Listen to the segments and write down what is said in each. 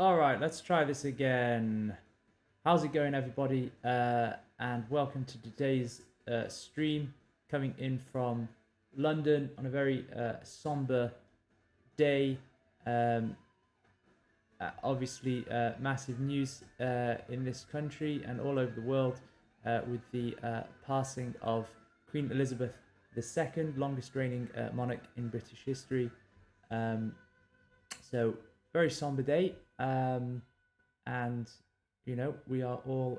All right, let's try this again. How's it going, everybody? And welcome to today's stream, coming in from London on a very somber day. Obviously, massive news in this country and all over the world with the passing of Queen Elizabeth II, longest reigning monarch in British history. So very somber day, and we are all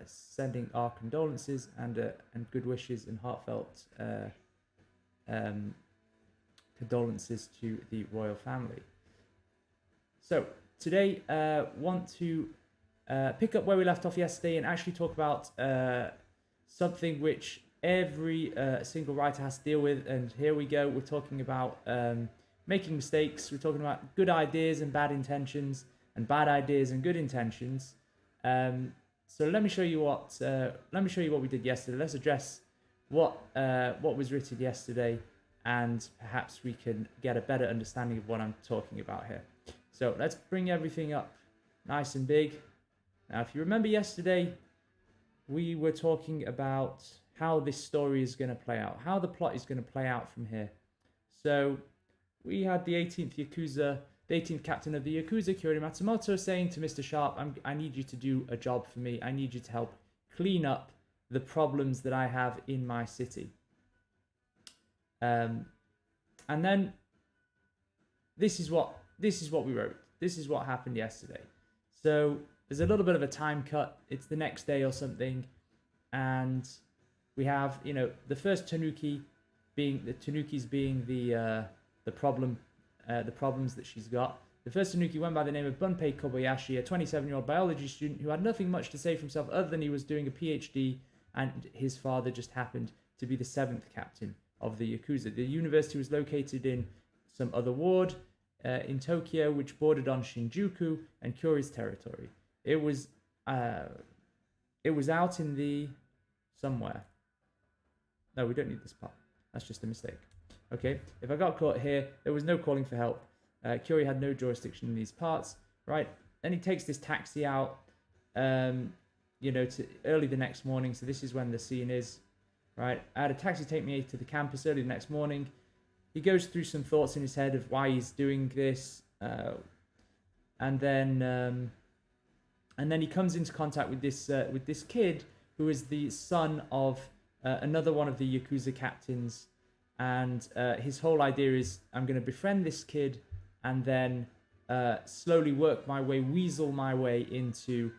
sending our condolences and good wishes and heartfelt condolences to the royal family. So today, want to pick up where we left off yesterday and actually talk about something which every single writer has to deal with. And here we go. We're talking about making mistakes. We're talking about good ideas and bad intentions, and bad ideas and good intentions. So let me show you what we did yesterday. Let's address what was written yesterday, and perhaps we can get a better understanding of what I'm talking about here. So let's bring everything up nice and big. Now, if you remember yesterday, we were talking about how this story is going to play out, how the plot is going to play out from here. So we had the 18th captain of the Yakuza, Kyori Matsumoto, saying to Mr. Sharp, I need you to do a job for me. I need you to help clean up the problems that I have in my city. And then this is what we wrote. This is what happened yesterday. So there's a little bit of a time cut. It's the next day or something, and we have the first tanuki being the problem, the problems that she's got. The first tanuki went by the name of Bunpei Kobayashi, a 27-year-old biology student who had nothing much to say for himself other than he was doing a PhD, and his father just happened to be the 7th captain of the Yakuza. The university was located in some other ward in Tokyo, which bordered on Shinjuku and Kyori's territory. It was out in the somewhere. No, we don't need this part. That's just a mistake. Okay, if I got caught here, there was no calling for help. Kyori had no jurisdiction in these parts, right? Then he takes this taxi out, to early the next morning. So this is when the scene is, right? I had a taxi take me to the campus early the next morning. He goes through some thoughts in his head of why he's doing this, and then he comes into contact with this kid who is the son of another one of the Yakuza captains, and his whole idea is, I'm going to befriend this kid and then slowly weasel my way into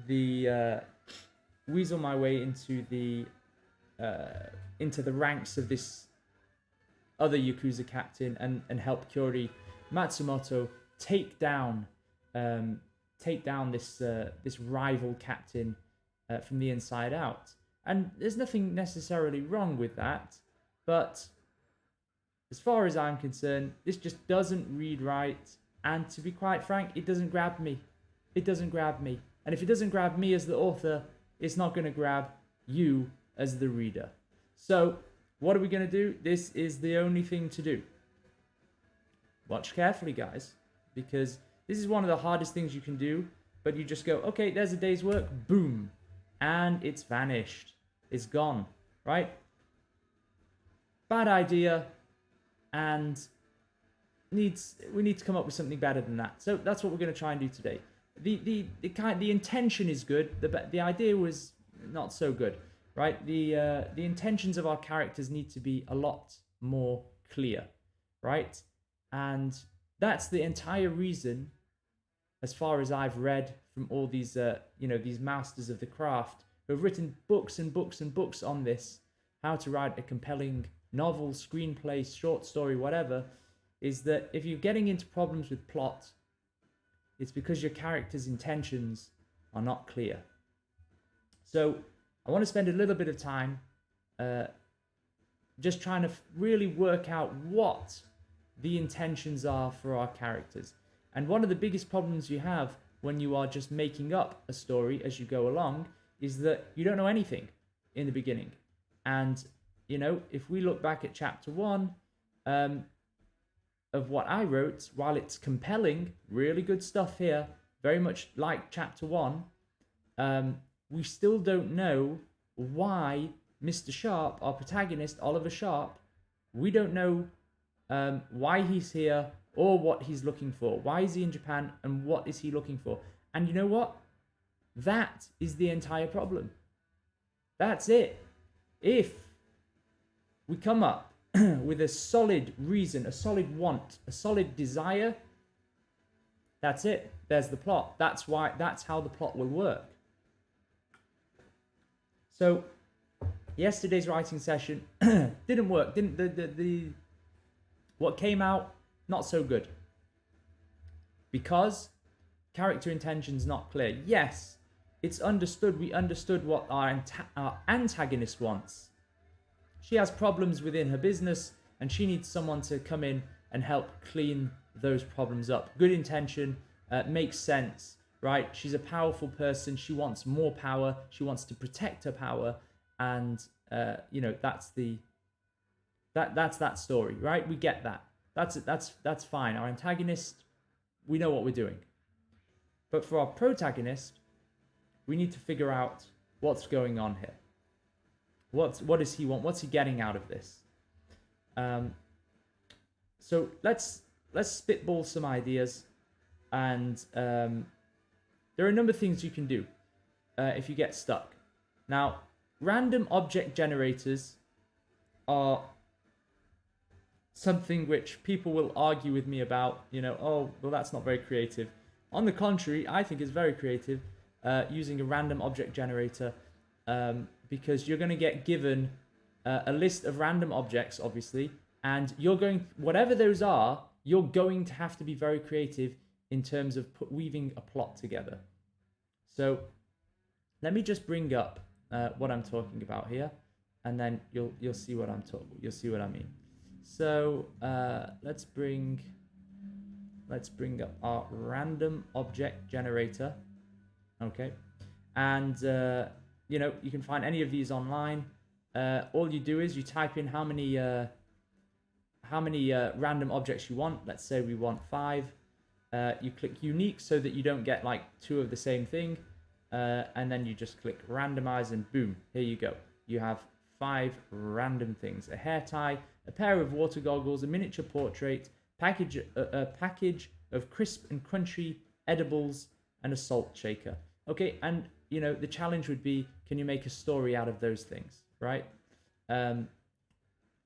the ranks of this other Yakuza captain and help Kyori Matsumoto take down this rival captain from the inside out. And there's nothing necessarily wrong with that, but as far as I'm concerned, this just doesn't read right. And to be quite frank, it doesn't grab me. It doesn't grab me. And if it doesn't grab me as the author, it's not going to grab you as the reader. So what are we going to do? This is the only thing to do. Watch carefully, guys, because this is one of the hardest things you can do, but you just go, okay, there's a day's work, boom, and it's vanished. It's gone, right? Bad idea, and we need to come up with something better than that. So that's what we're going to try and do today. The intention is good. The idea was not so good, right? The intentions of our characters need to be a lot more clear, right? And that's the entire reason, as far as I've read from all these these masters of the craft who have written books and books and books on this, how to write a compelling novel, screenplay, short story, whatever, is that if you're getting into problems with plot, it's because your character's intentions are not clear. So I want to spend a little bit of time just trying to really work out what the intentions are for our characters. And one of the biggest problems you have when you are just making up a story as you go along is that you don't know anything in the beginning. And, if we look back at chapter 1, of what I wrote, while it's compelling, really good stuff here, very much like chapter 1, we still don't know why Mr. Sharp, our protagonist, Oliver Sharp, we don't know why he's here or what he's looking for. Why is he in Japan and what is he looking for? And you know what? That is the entire problem. That's it. If we come up with a solid reason, a solid want, a solid desire, that's it. There's the plot. That's how the plot will work. So yesterday's writing session didn't work. What came out, not so good. Because character intention's not clear. Yes, it's understood. We understood what our antagonist wants. She has problems within her business and she needs someone to come in and help clean those problems up. Good intention, makes sense, right? She's a powerful person. She wants more power. She wants to protect her power. And, that's that story, right? We get that. That's fine. Our antagonist, we know what we're doing. But for our protagonist, we need to figure out what's going on here. What does he want? What's he getting out of this? So let's spitball some ideas, and there are a number of things you can do if you get stuck. Now, random object generators are something which people will argue with me about. Oh, well, that's not very creative. On the contrary, I think it's very creative using a random object generator. Because you're going to get given a list of random objects, obviously, and whatever those are, you're going to have to be very creative in terms of weaving a plot together. So let me just bring up what I'm talking about here, and then you'll see what you'll see what I mean. So let's bring up our random object generator. Okay, and you can find any of these online. All you do is you type in how many random objects you want. Let's say we want 5. You click unique so that you don't get like 2 of the same thing. And then you just click randomize and boom, here you go. You have 5 random things: a hair tie, a pair of water goggles, a miniature portrait, a package of crisp and crunchy edibles, and a salt shaker. Okay, and the challenge would be, can you make a story out of those things, right?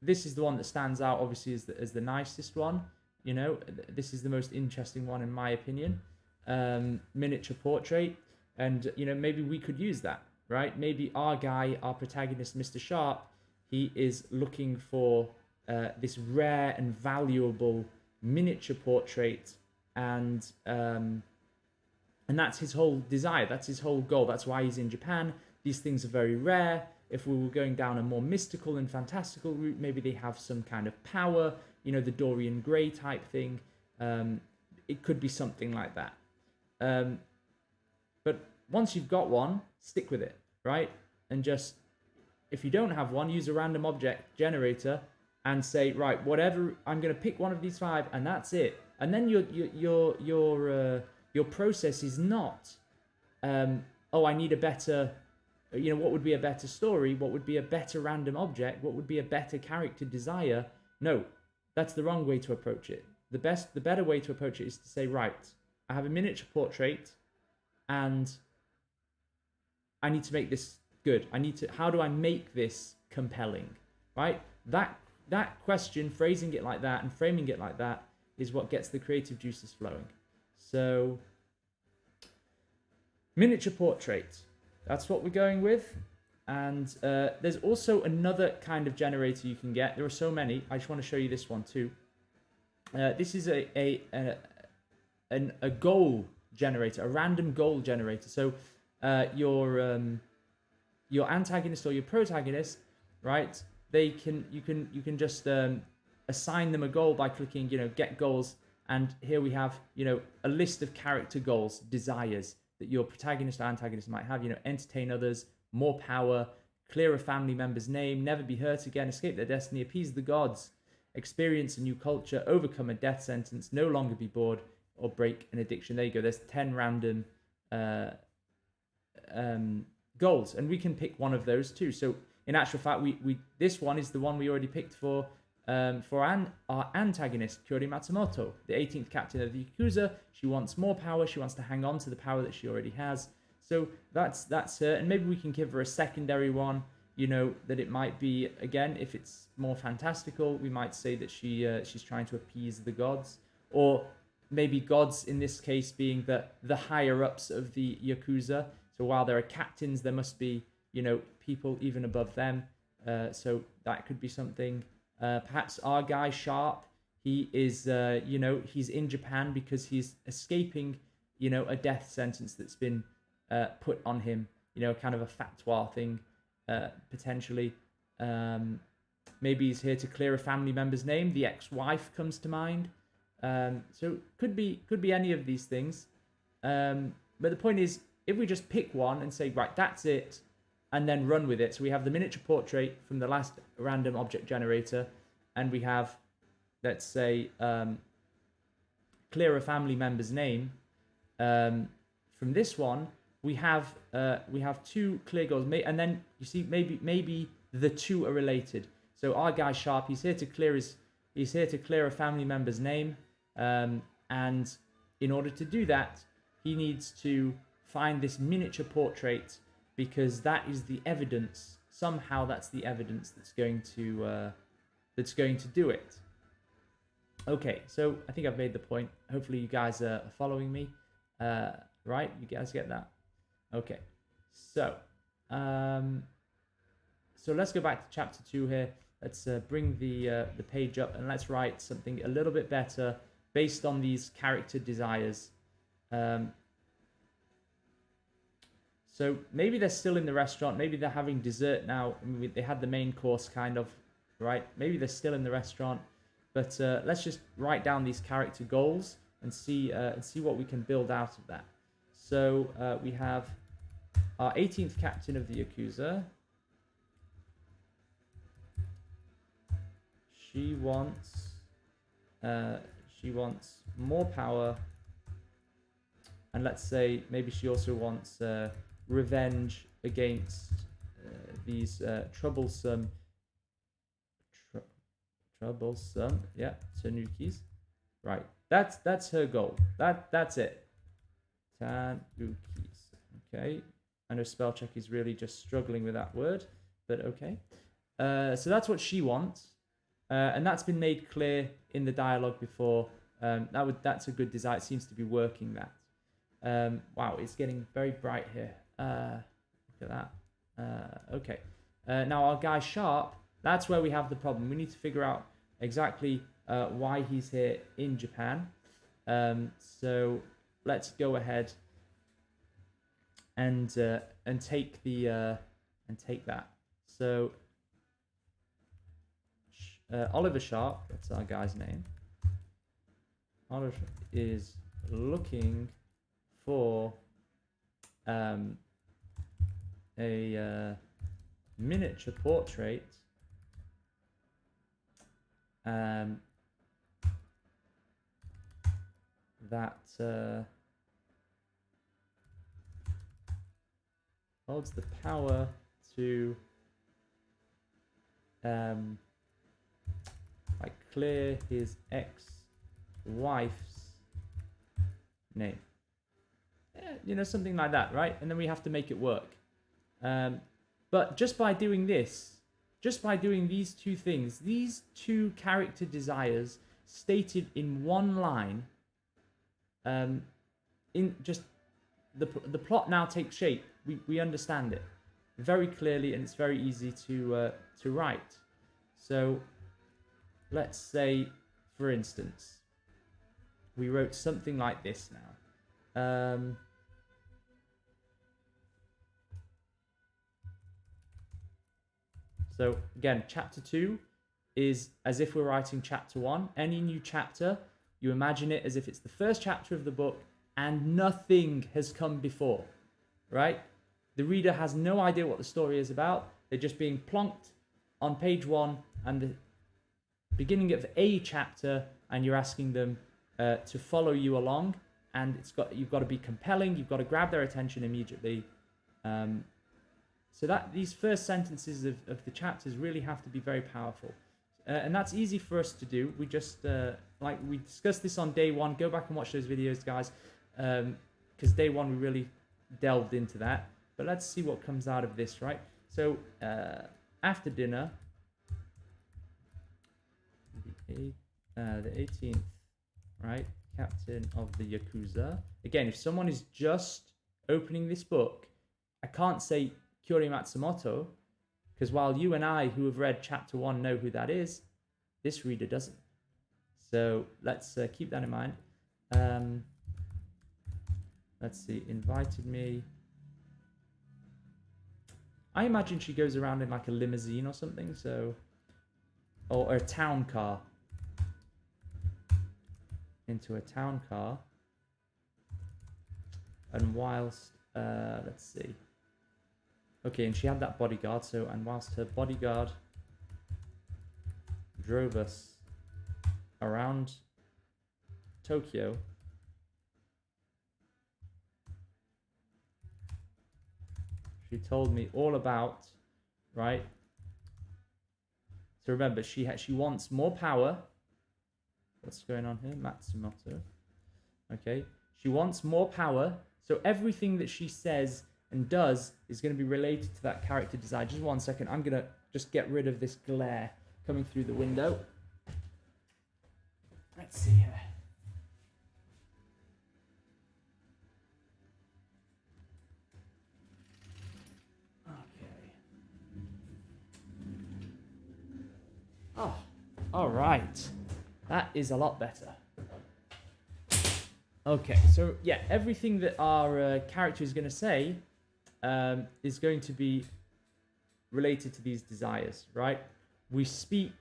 This is the one that stands out, obviously, as the nicest one. This is the most interesting one, in my opinion. Miniature portrait. And, maybe we could use that, right? Maybe our protagonist, Mr. Sharp, he is looking for this rare and valuable miniature portrait, and that's his whole desire. That's his whole goal. That's why he's in Japan. These things are very rare. If we were going down a more mystical and fantastical route, maybe they have some kind of power, the Dorian Gray type thing. It could be something like that. But once you've got one, stick with it, right? And just, if you don't have one, use a random object generator and say, right, whatever, I'm going to pick one of these 5, and that's it. And then your process is not, I need a better, what would be a better story? What would be a better random object? What would be a better character desire? No, that's the wrong way to approach it. The better way to approach it is to say, right, I have a miniature portrait and I need to make this good. How do I make this compelling, right? That question, phrasing it like that and framing it like that is what gets the creative juices flowing. So, miniature portrait, that's what we're going with. And there's also another kind of generator you can get. There are so many. I just want to show you this one too. This is a goal generator, a random goal generator. So your antagonist or your protagonist, right? You can just assign them a goal by clicking, get goals. And here we have, a list of character goals, desires that your protagonist or antagonist might have. Entertain others, more power, clear a family member's name, never be hurt again, escape their destiny, appease the gods, experience a new culture, overcome a death sentence, no longer be bored, or break an addiction. There you go. There's 10 random goals, and we can pick one of those too. So in actual fact, we this one is the one we already picked for our antagonist, Kyori Matsumoto, the 18th captain of the Yakuza. She wants more power. She wants to hang on to the power that she already has. So that's her, and maybe we can give her a secondary one. You know, that it might be, again, if it's more fantastical, we might say that she's trying to appease the gods, or maybe gods in this case being the higher ups of the Yakuza. So while there are captains, there must be, you know, people even above them. So that could be something. Perhaps our guy Sharp, he is, you know, he's in Japan because he's escaping, you know, a death sentence that's been put on him, you know, kind of a fatwa thing, potentially. Maybe he's here to clear a family member's name. The ex-wife comes to mind. So could be any of these things. But the point is, if we just pick one and say, right, that's it, and then run with it. So we have the miniature portrait from the last random object generator, and we have, let's say, clear a family member's name. From this one, we have two clear goals, and then you see maybe the two are related. So our guy Sharp, he's here to clear a family member's name, and in order to do that, he needs to find this miniature portrait, because that is the evidence. Somehow that's the evidence that's going to do it. Okay, so I think I've made the point. Hopefully you guys are following me. Right? You guys get that? Okay. So let's go back to chapter 2 here. Let's bring the page up, and let's write something a little bit better based on these character desires. So maybe they're still in the restaurant. Maybe they're having dessert now. I mean, they had the main course kind of, right? Maybe they're still in the restaurant. But let's just write down these character goals and see what we can build out of that. So we have our 18th captain of the Yakuza. She wants more power, and let's say maybe she also wants revenge against these troublesome, tanukis. Right, that's her goal. That's it. Tanukis. Okay, I know spell check is really just struggling with that word, but okay. So that's what she wants, and that's been made clear in the dialogue before. That's a good design. It seems to be working that. Wow, it's getting very bright here. Look at that. Okay. Now our guy Sharp, that's where we have the problem. We need to figure out exactly why he's here in Japan. So let's go ahead and take that. So Oliver Sharp, that's our guy's name. Oliver is looking for a miniature portrait that holds the power to like clear his ex-wife's name. You know, something like that, right? And then we have to make it work. But just by doing this, just by doing these two things, these two character desires stated in one line, in just the plot now takes shape. We understand it very clearly, and it's very easy to write. So let's say, for instance, we wrote something like this now. So again, chapter 2 is as if we're writing chapter 1. Any new chapter, you imagine it as if it's the first chapter of the book and nothing has come before, right? The reader has no idea what the story is about. They're just being plonked on page 1, and beginning of a chapter, and you're asking them to follow you along, and you've got to be compelling. You've got to grab their attention immediately. So that these first sentences of the chapters really have to be very powerful. And that's easy for us to do. We just, like we discussed this on day one. Go back and watch those videos, guys. Because day one, we really delved into that. But let's see what comes out of this, right? So, after dinner, the 18th, right? Captain of the Yakuza. Again, if someone is just opening this book, I can't say Kyori Matsumoto, because while you and I, who have read chapter 1, know who that is, this reader doesn't. So let's keep that in mind. Let's see, invited me. I imagine she goes around in like a limousine or something, so... Or a town car. Into a town car. And whilst... let's see. Okay, and she had that bodyguard, so... And whilst her bodyguard drove us around Tokyo... She told me all about, right? So remember, she wants more power. What's going on here? Matsumoto. Okay. She wants more power. So everything that she says and does is going to be related to that character design. Just one second. I'm going to just get rid of this glare coming through the window. Let's see here. Oh, all right. That is a lot better. Okay, so yeah, everything that our character is going to say is going to be related to these desires, right? We speak,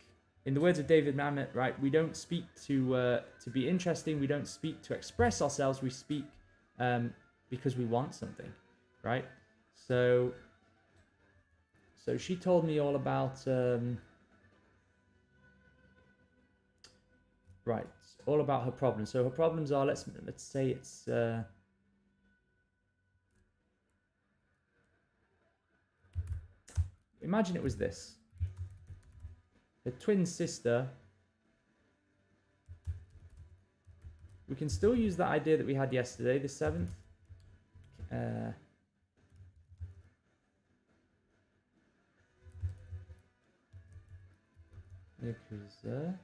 in the words of David Mamet, right? We don't speak to be interesting. We don't speak to express ourselves. We speak because we want something, right? So she told me all about... Right, all about her problems. So her problems are, let's say it's... imagine it was this. Her twin sister... We can still use that idea that we had yesterday, the 7th. Yakuza.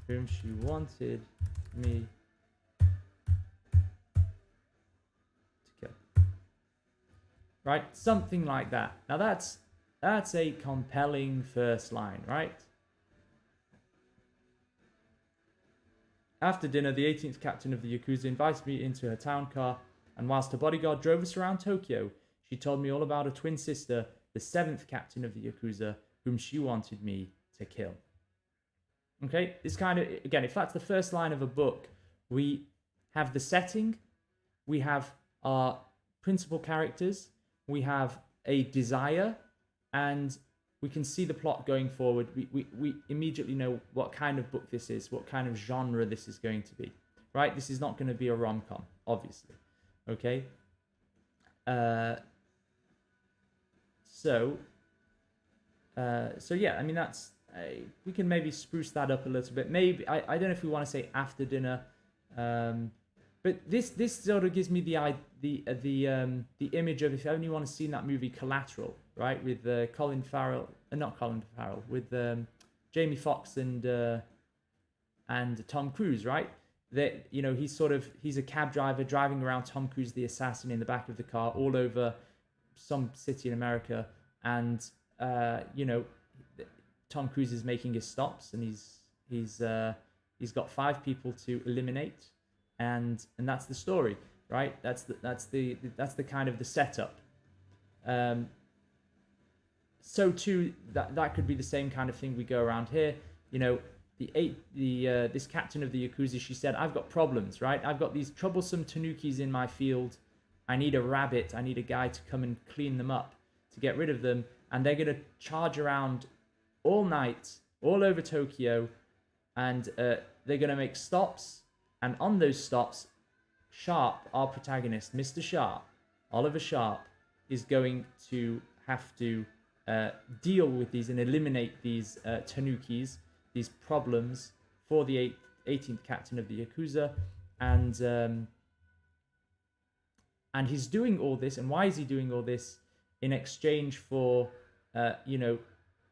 Whom she wanted me to kill. Right? Something like that. Now that's a compelling first line, right? After dinner, the 18th captain of the Yakuza invited me into her town car, and whilst her bodyguard drove us around Tokyo, she told me all about her twin sister, the 7th captain of the Yakuza, whom she wanted me to kill. Okay, this kind of, again, if that's the first line of a book, we have the setting, we have our principal characters, we have a desire, and we can see the plot going forward. We immediately know what kind of book this is, what kind of genre this is going to be, right? This is not going to be a rom-com, obviously, okay? So yeah, I mean, that's... we can maybe spruce that up a little bit. Maybe I don't know if we want to say after dinner, but this sort of gives me the image of, if anyone has seen that movie Collateral, right, with with Jamie Foxx and Tom Cruise, right? That, you know, he's a cab driver driving around Tom Cruise, the assassin, in the back of the car all over some city in America, and you know, Tom Cruise is making his stops, and he's got 5 people to eliminate, and that's the story, right? That's the kind of the setup. So too, that could be the same kind of thing we go around here. You know, this captain of the Yakuza, she said, I've got problems, right? I've got these troublesome tanukis in my field. I need a rabbit. I need a guy to come and clean them up, to get rid of them, and they're gonna charge around all night, all over Tokyo, and they're going to make stops. And on those stops, Sharp, our protagonist, Mr. Sharp, Oliver Sharp, is going to have to deal with these and eliminate these tanukis, these problems for the 18th captain of the Yakuza. And he's doing all this. And why is he doing all this? In exchange for,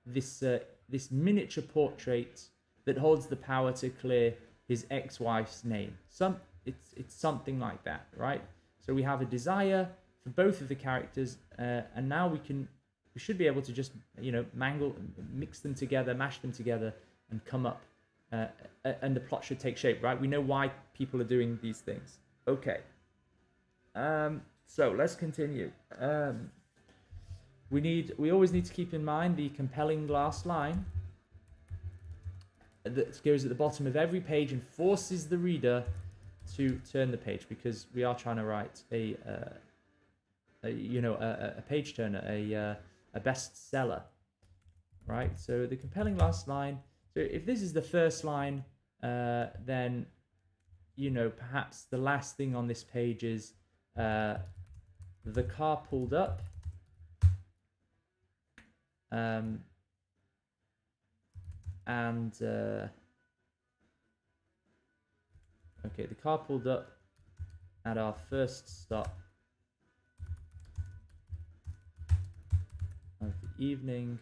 this miniature portrait that holds the power to clear his ex-wife's name. It's something like that, right? So we have a desire for both of the characters, and now we should be able to just, mix them together, mash them together, and come up, and the plot should take shape, right? We know why people are doing these things. Okay. So let's continue. We always need to keep in mind the compelling last line that goes at the bottom of every page and forces the reader to turn the page, because we are trying to write a page turner, a bestseller, right? So the compelling last line. So if this is the first line, then perhaps the last thing on this page is the car pulled up. Okay, the car pulled up at our first stop of the evening.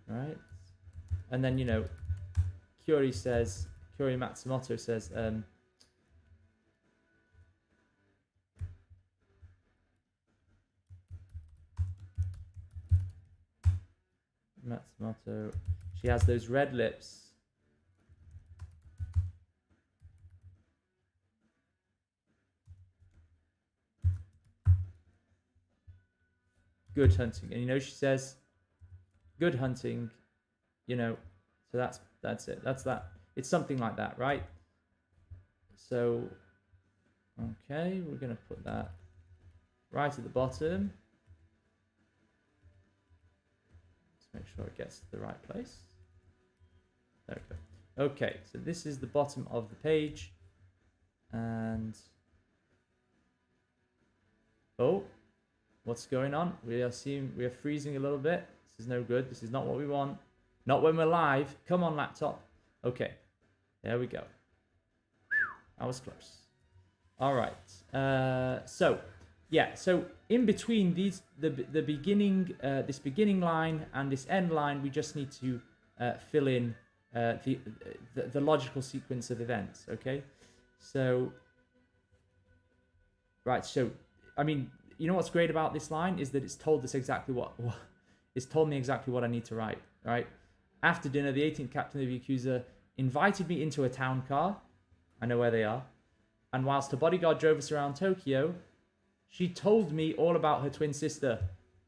Right, and then Kyori Matsumoto says, Matsumoto, she has those red lips. Good hunting. And she says, good hunting, so that's it. That's that. It's something like that, right? So, okay, we're going to put that right at the bottom. Make sure it gets to the right place. There we go. Okay, so this is the bottom of the page. And what's going on? We are freezing a little bit. This is no good. This is not what we want. Not when we're live. Come on, laptop. Okay, there we go. That was close. All right. So in between the beginning, this beginning line and this end line, we just need to fill in the logical sequence of events. Okay, so right. So I mean, what's great about this line is that it's told us exactly it's told me exactly what I need to write. Right after dinner, the 18th captain of Yakuza invited me into a town car. I know where they are, and whilst a bodyguard drove us around Tokyo, she told me all about her twin sister,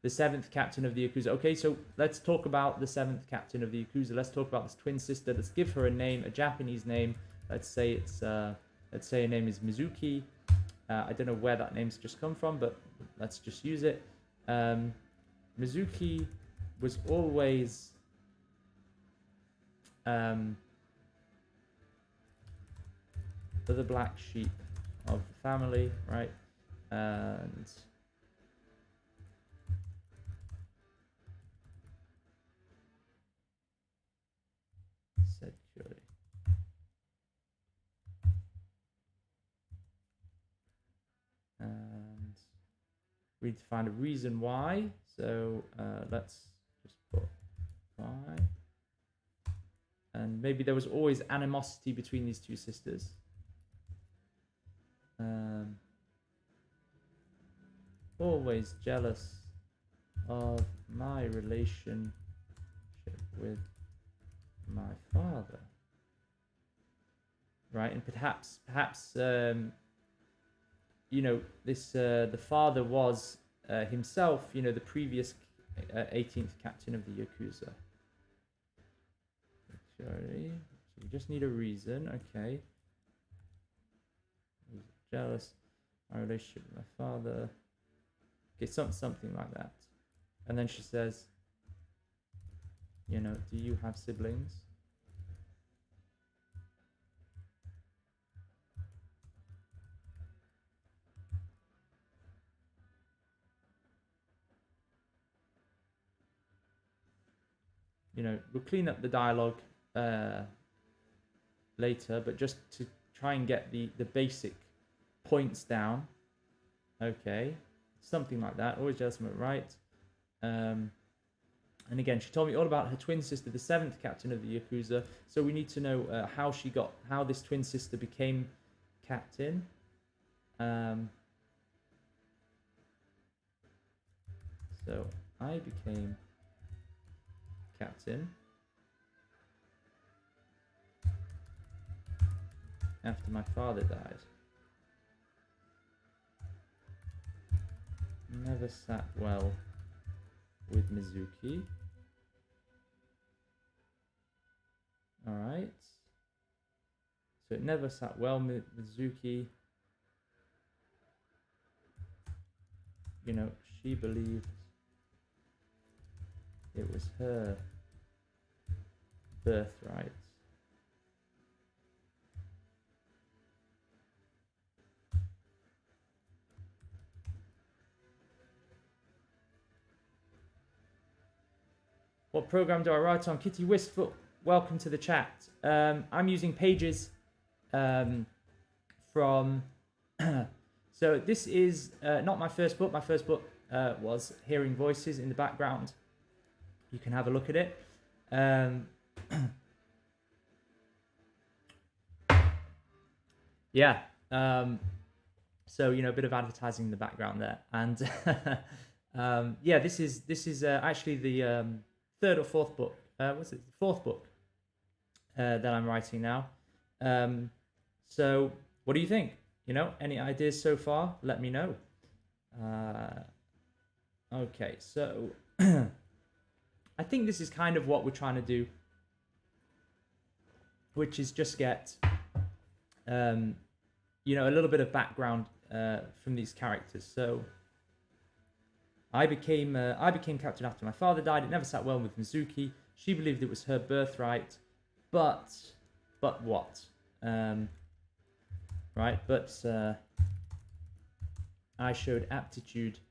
the 7th captain of the Yakuza. Okay, so let's talk about the 7th captain of the Yakuza. Let's talk about this twin sister. Let's give her a name, a Japanese name. Let's say her name is Mizuki. I don't know where that name's just come from, but let's just use it. Mizuki was always the black sheep of the family, right? And said Kyori. And we need to find a reason why. So let's just put why. And maybe there was always animosity between these two sisters. Always jealous of my relationship with my father, right? And perhaps the father was himself, the previous 18th captain of the Yakuza. Sorry, so we just need a reason. Okay, jealous my relationship with my father. Okay, something like that. And then she says, you know, do you have siblings? You know, we'll clean up the dialogue later, but just to try and get the basic points down. Okay, something like that. Always adjustment, right? And again, she told me all about her twin sister, the 7th captain of the Yakuza. So we need to know how this twin sister became captain. So I became captain after my father died. Never sat well with Mizuki. Alright. So it never sat well with Mizuki. You know, she believed it was her birthright. What program do I write on? Kitty Wistful, welcome to the chat. I'm using Pages from... So this is not my first book. My first book was Hearing Voices in the background. You can have a look at it. Yeah. So, you know, a bit of advertising in the background there. And yeah, this is actually the third or fourth book. What's it? Fourth book that I'm writing now. So what do you think? You know, any ideas so far? Let me know. Okay, so I think this is kind of what we're trying to do, which is just get, you know, a little bit of background from these characters. So I became captain after my father died. It never sat well with Mizuki. She believed it was her birthright, but what? Right, but I showed aptitudes.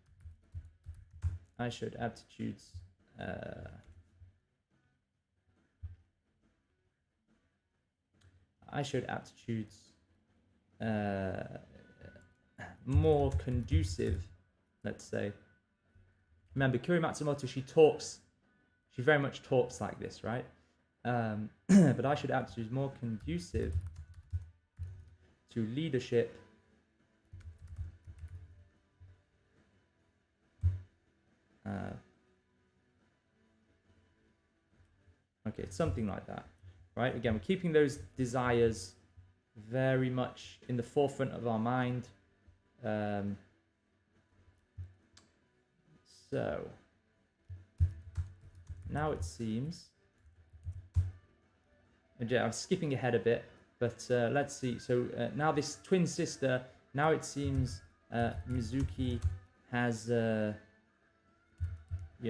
I showed aptitudes more conducive, let's say. Remember, Kiri Matsumoto, she very much talks like this, right? But I showed aptitudes more conducive to leadership okay, something like that, right? Again, we're keeping those desires very much in the forefront of our mind. So now it seems, and yeah, I'm skipping ahead a bit, but let's see. So now this twin sister, now it seems Mizuki has, you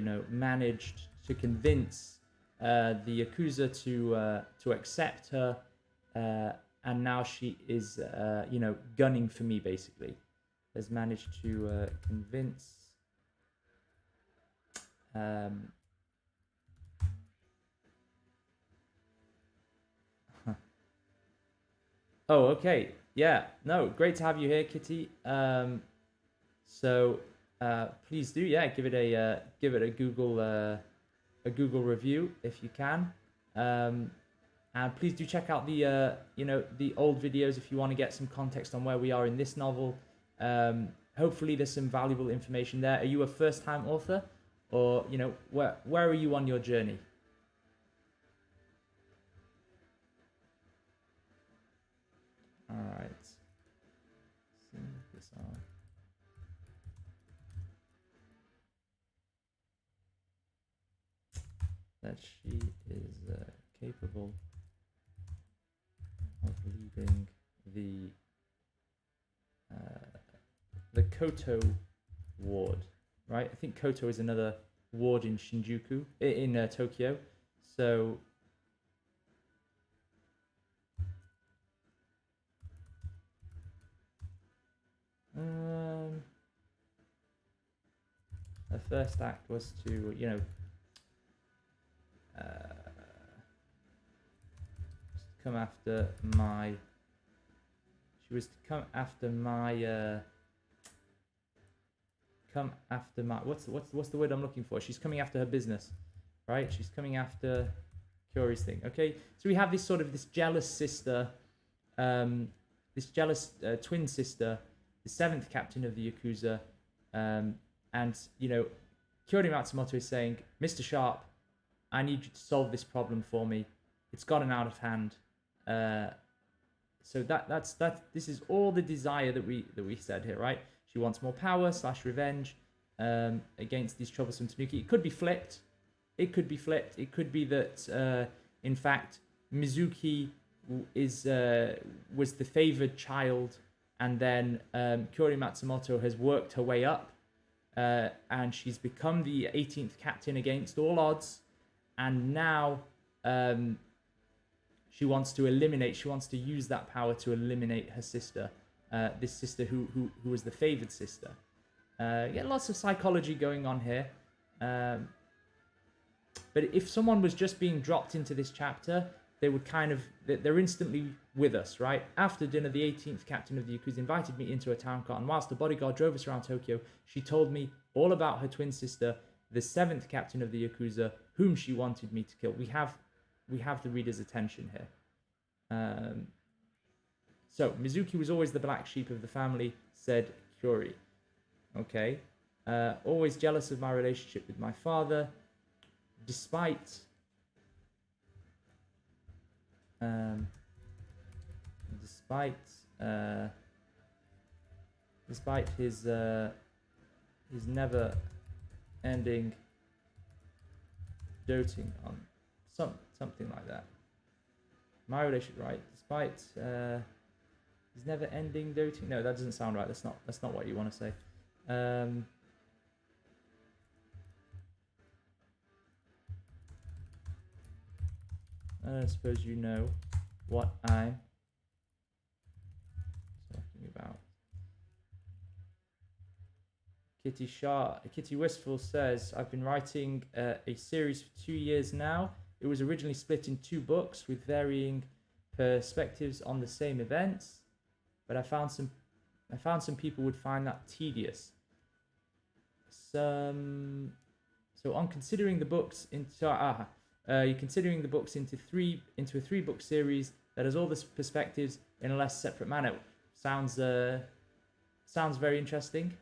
know, managed to convince the Yakuza to accept her, and now she is, you know, gunning for me, basically. Has managed to convince Oh, okay. Yeah. No, great to have you here, Kitty. So please do, yeah, give it a Google review if you can. And please do check out the you know, the old videos if you want to get some context on where we are in this novel. Hopefully there's some valuable information there. Are you a first-time author, or, you know, where are you on your journey? All right. This on. That she is capable of leading the Koto ward, right? I think Koto is another ward in Shinjuku, in Tokyo. So her first act was to, you know, come after my. She was to come after my. Come after my. What's the word I'm looking for? She's coming after her business, right? She's coming after Kyori's thing. Okay, so we have this sort of this jealous sister, this jealous twin sister, the 7th captain of the Yakuza, and you know, Kyori Matsumoto is saying, Mr. Sharp, I need you to solve this problem for me. It's gotten out of hand. So that's this is all the desire that we said here, right? She wants more power / revenge against these troublesome Tanuki. It could be flipped. It could be flipped. It could be that in fact Mizuki was the favored child, and then Kyori Matsumoto has worked her way up, and she's become the 18th captain against all odds, and now she wants to use that power to eliminate her sister, this sister who was the favored sister. Get lots of psychology going on here. But if someone was just being dropped into this chapter, they would they're instantly with us, right? After dinner, the 18th captain of the Yakuza invited me into a town car, and whilst the bodyguard drove us around Tokyo, she told me all about her twin sister, the 7th captain of the Yakuza, whom she wanted me to kill. We have the reader's attention here. So, Mizuki was always the black sheep of the family, said Kyori. Okay. Always jealous of my relationship with my father, despite his never-ending doting on something like that. My relationship, right? Despite his never-ending doting. No, that doesn't sound right. That's not what you want to say. I suppose you know what I'm talking about. Kitty Wistful says, I've been writing a series for 2 years now. It was originally split in 2 books with varying perspectives on the same events, but I found some people would find that tedious. So on considering the books you're considering the books into a 3-book series that has all the perspectives in a less separate manner. Sounds very interesting.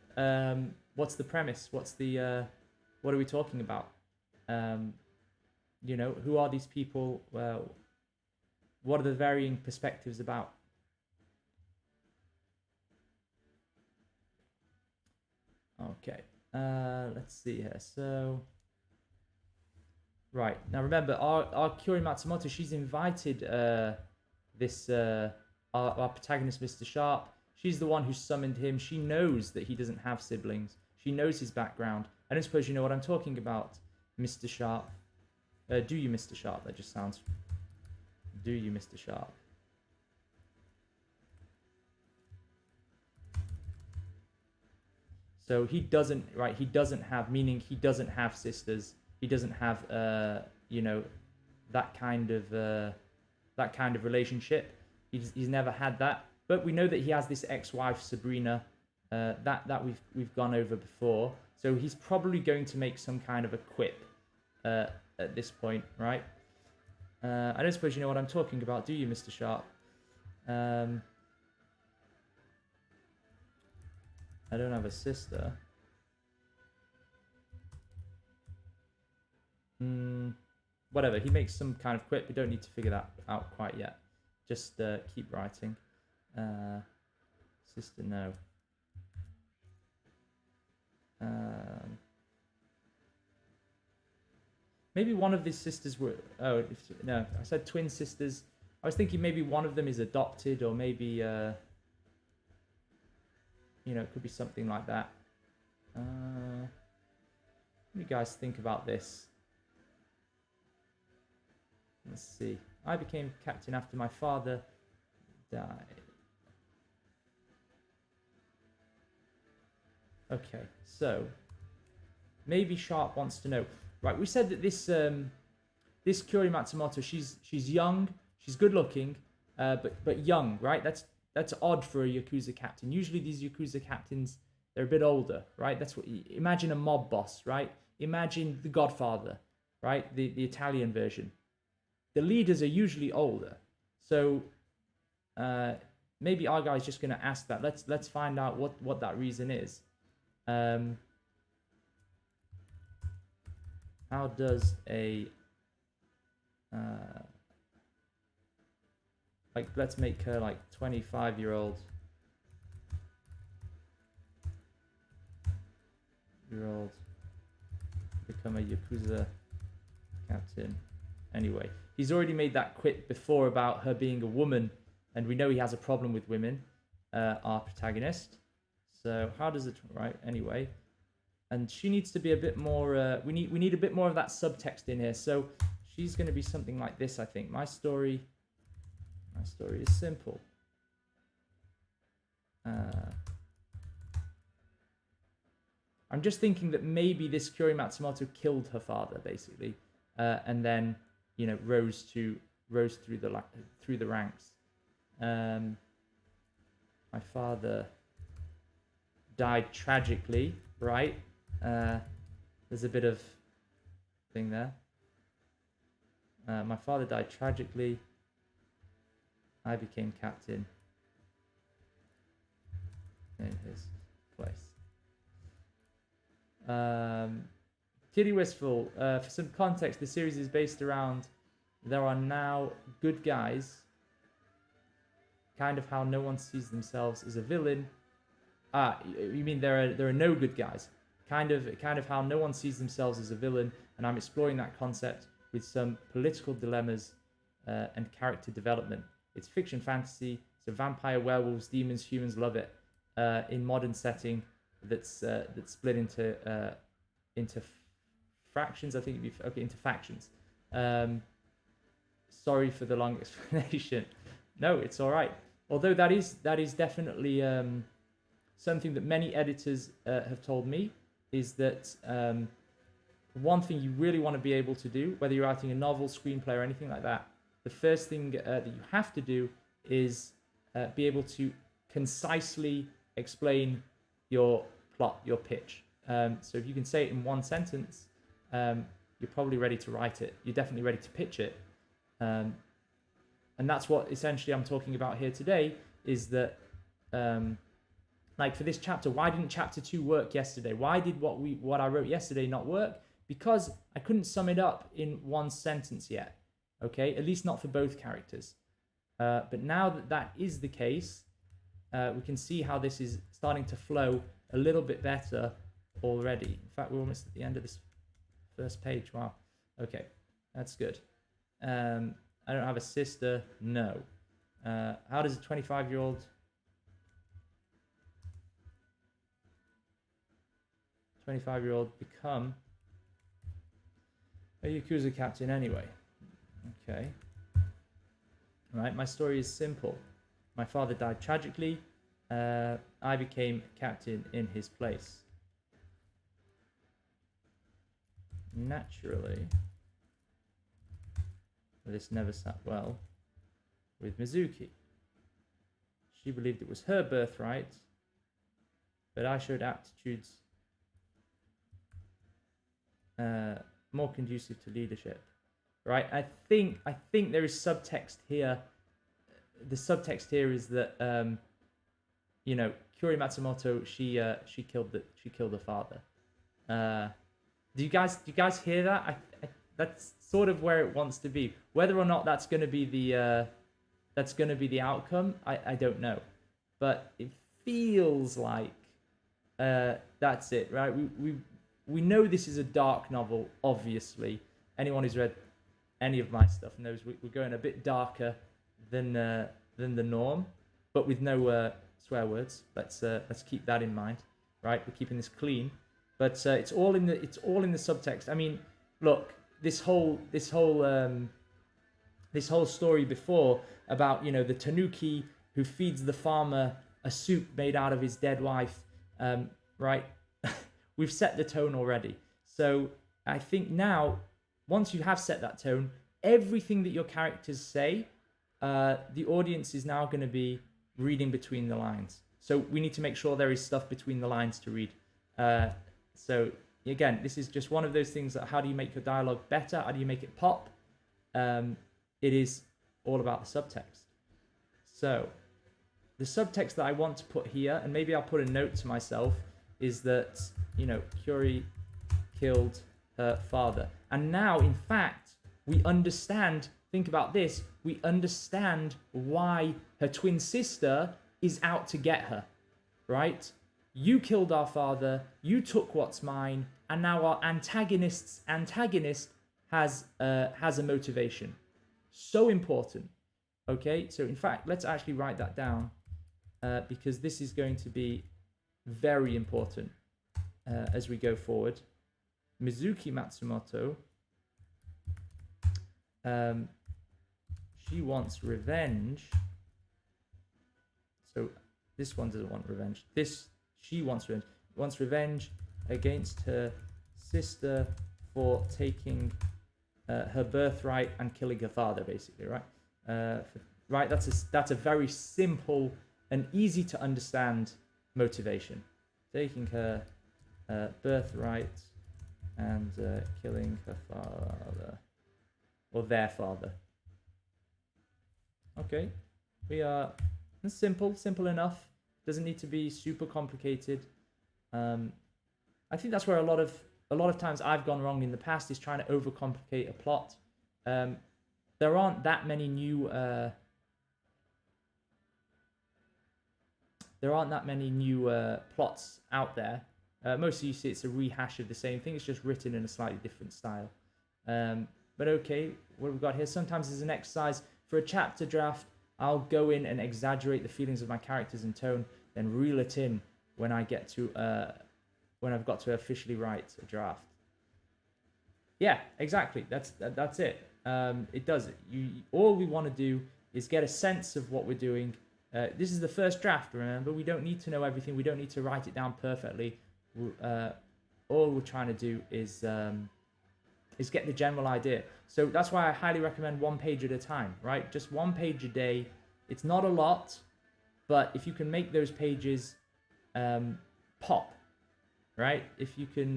What's the premise? What are we talking about? You know, who are these people? What are the varying perspectives about? Okay, let's see here. So, right, now remember, our Kyori Matsumoto, she's invited our protagonist, Mr. Sharp. She's the one who summoned him. She knows that he doesn't have siblings. She knows his background. I don't suppose you know what I'm talking about, Mr. Sharp. Do you, Mr. Sharp? That just sounds... Do you, Mr. Sharp? So he doesn't, right? He doesn't have, meaning he doesn't have sisters. He doesn't have, you know, that kind of relationship. He's never had that. But we know that he has this ex-wife, Sabrina, that we've gone over before. So he's probably going to make some kind of a quip at this point, right? I don't suppose you know what I'm talking about, do you, Mr. Sharp? I don't have a sister. Whatever, he makes some kind of quip. We don't need to figure that out quite yet. Just keep writing. Sister, no. Maybe one of these sisters were... Oh, no, I said twin sisters. I was thinking maybe one of them is adopted, or maybe... you know, it could be something like that. What do you guys think about this? Let's see. I became captain after my father died. Okay, so maybe Sharp wants to know. Right, we said that this this Kyori Matsumoto, she's young, she's good looking, but young, right? That's odd for a Yakuza captain. Usually these Yakuza captains, they're a bit older, right? That's what. Imagine a mob boss, right? Imagine The Godfather, right? The Italian version. The leaders are usually older, so maybe our guy's just going to ask that. Let's find out what that reason is. How does a like, let's make her like 25-year-old become a Yakuza captain? Anyway, he's already made that quip before about her being a woman, and we know he has a problem with women, our protagonist. So how does it, right? Anyway, and she needs to be a bit more. We need a bit more of that subtext in here. So she's going to be something like this, I think. My story is simple. I'm just thinking that maybe this Kyori Matsumoto killed her father, basically, and then, you know, rose through the ranks. My father died tragically, right? There's a bit of thing there. My father died tragically. I became captain in his place. Kitty Wistful, for some context, the series is based around there are now good guys, kind of how no one sees themselves as a villain. You mean there are no good guys? Kind of how no one sees themselves as a villain, and I'm exploring that concept with some political dilemmas and character development. It's fiction fantasy, so vampire, werewolves, demons, humans love it. In modern setting, that's split into fractions. I think it'd be okay, into factions. Sorry for the long explanation. No, it's all right. Although that is definitely something that many editors have told me, is that one thing you really want to be able to do, whether you're writing a novel, screenplay, or anything like that, the first thing that you have to do is be able to concisely explain your plot, your pitch. So if you can say it in one sentence, you're probably ready to write it. You're definitely ready to pitch it. And that's what essentially I'm talking about here today, is that like for this chapter, why didn't chapter 2 work yesterday? Why did what I wrote yesterday not work? Because I couldn't sum it up in one sentence yet. Okay, at least not for both characters. But now that is the case, we can see how this is starting to flow a little bit better already. In fact, we're almost at the end of this first page. Wow. Okay, that's good. I don't have a sister. No. How does a 25-year-old become a Yakuza captain anyway? Okay. Right, my story is simple. My father died tragically. I became captain in his place. Naturally, this never sat well with Mizuki. She believed it was her birthright, but I showed aptitudes more conducive to leadership. Right? I think there is subtext here. The subtext here is that you know, Kyori Matsumoto, she killed the father. Do you guys hear that? That's sort of where it wants to be. Whether or not that's going to be the outcome, I don't know. But it feels like that's it, right? We know this is a dark novel. Obviously, anyone who's read any of my stuff knows we're going a bit darker than the norm, but with no swear words. Let's keep that in mind, right? We're keeping this clean. but it's all in the subtext. I mean, look, this whole story before about, you know, the tanuki who feeds the farmer a soup made out of his dead wife, right? We've set the tone already. So I think now, once you have set that tone, everything that your characters say, the audience is now going to be reading between the lines. So we need to make sure there is stuff between the lines to read. So again, this is just one of those things that how do you make your dialogue better? How do you make it pop? It is all about the subtext. So the subtext that I want to put here, and maybe I'll put a note to myself, is that, you know, Curie killed her father. And now, in fact, we understand, think about this, we understand why her twin sister is out to get her, right? You killed our father, you took what's mine, and now our antagonist has a motivation. So important. Okay, so in fact, let's actually write that down, because this is going to be very important as we go forward. Mizuki Matsumoto, she wants revenge. So this one doesn't want revenge. She wants revenge. Wants revenge against her sister for taking her birthright and killing her father, basically, right? Right. That's a very simple and easy to understand motivation. Taking her birthright and killing her father, or their father. Okay, we are simple enough. Doesn't need to be super complicated. I think that's where a lot of times I've gone wrong in the past, is trying to overcomplicate a plot. There aren't that many new plots out there. Mostly you see it's a rehash of the same thing. It's just written in a slightly different style. But okay, what we've got here, sometimes as an exercise for a chapter draft, I'll go in and exaggerate the feelings of my characters and tone, then reel it in when I get to when I've got to officially write a draft. Yeah, exactly. That's it. It does it. All we want to do is get a sense of what we're doing. This is the first draft, remember? We don't need to know everything. We don't need to write it down perfectly. All we're trying to do is get the general idea. So that's why I highly recommend 1 page at a time, right? Just 1 page a day. It's not a lot, but if you can make those pages pop, right? If you can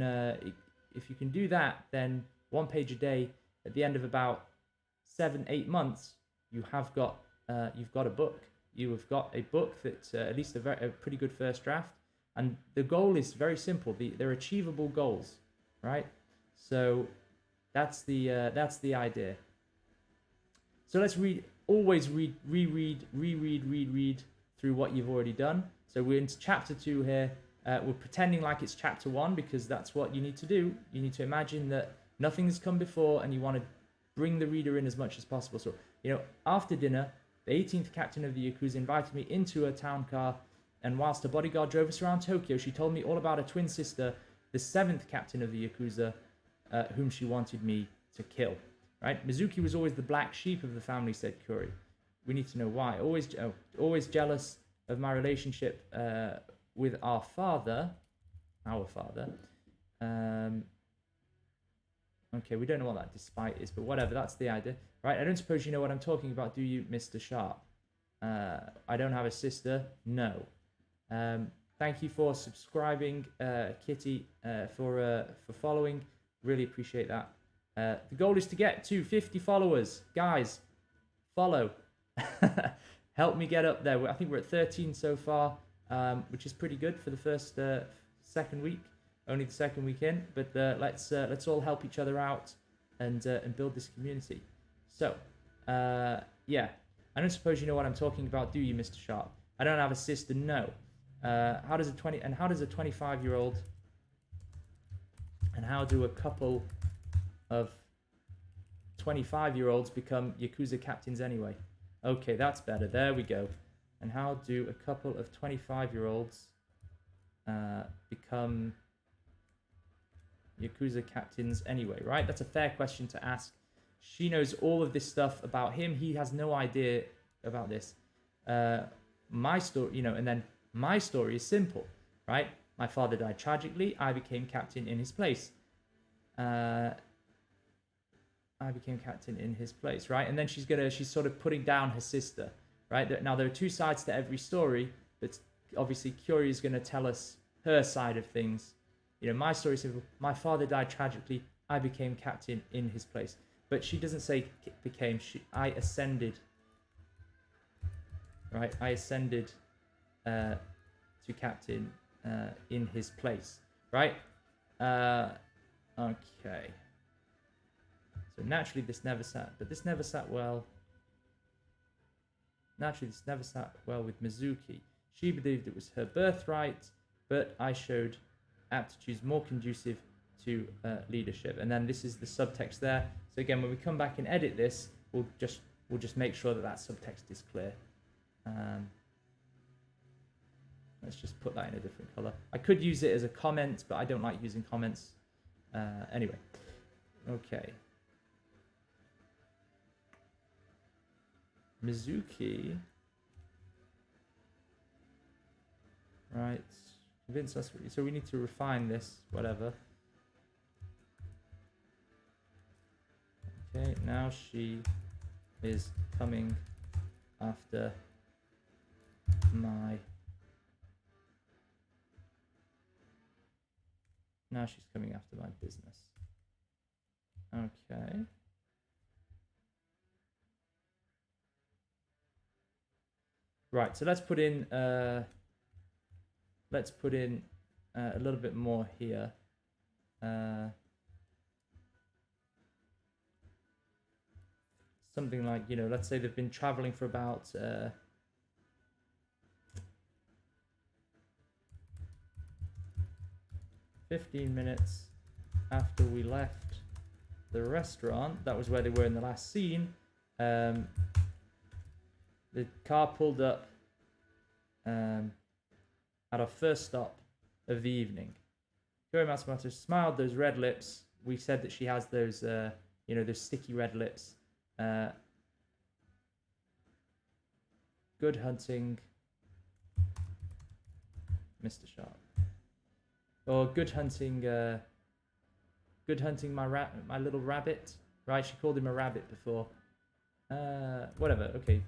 do that, then 1 page a day. At the end of about 7-8 months, you've got a book. You have got a book that's at least a pretty good first draft. And the goal is very simple. They're achievable goals, right? So that's the idea. So let's always reread through what you've already done. So we're into chapter 2 here. We're pretending like it's chapter 1, because that's what you need to do. You need to imagine that nothing's come before, and you want to bring the reader in as much as possible. So, you know, after dinner, the 18th captain of the Yakuza invited me into a town car, and whilst a bodyguard drove us around Tokyo, she told me all about her twin sister, the 7th captain of the Yakuza, whom she wanted me to kill. Right? Mizuki was always the black sheep of the family, said Curie. We need to know why. Always jealous of my relationship with our father. Okay, we don't know what that despite is, but whatever, that's the idea. Right, I don't suppose you know what I'm talking about, do you, Mr. Sharp? I don't have a sister, no. Thank you for subscribing, Kitty, for following. Really appreciate that. The goal is to get to 50 followers. Guys, follow. Help me get up there. I think we're at 13 so far, which is pretty good for the first second week. Only the second week in, but let's all help each other out and build this community. So, yeah, I don't suppose you know what I'm talking about, do you, Mr. Sharp? I don't have a sister, no. How does a 25-year-old and how do a couple of 25-year-olds become Yakuza captains anyway? Okay, that's better. There we go. And how do a couple of 25-year-olds become Yakuza captains anyway, right? That's a fair question to ask. She knows all of this stuff about him. He has no idea about this. My story, and then my story is simple, right? My father died tragically. I became captain in his place. Right? And then she's sort of putting down her sister, right? Now there are two sides to every story, but obviously Curie is going to tell us her side of things. My story is simple. My father died tragically. I became captain in his place. But she doesn't say became. I ascended. Right? I ascended to captain in his place. Right? Okay. So naturally this never sat well. Naturally this never sat well with Mizuki. She believed it was her birthright, but I showed aptitudes more conducive to leadership. And then this is the subtext there. So again, when we come back and edit this, we'll just make sure that subtext is clear. Let's just put that in a different color. I could use it as a comment, but I don't like using comments. Anyway, okay. Mizuki, right? Convince us. So we need to refine this, whatever. Okay, now she is coming after my. Now she's coming after my business. Okay. Right, so let's put in a little bit more here. Something like, let's say they've been traveling for about 15 minutes after we left the restaurant. That was where they were in the last scene. The car pulled up at our first stop of the evening. Kyo Matsumoto smiled those red lips. We said that she has those, those sticky red lips. Good hunting, Mr. Sharp. Or good hunting, my little rabbit. Right, she called him a rabbit before. Whatever, okay.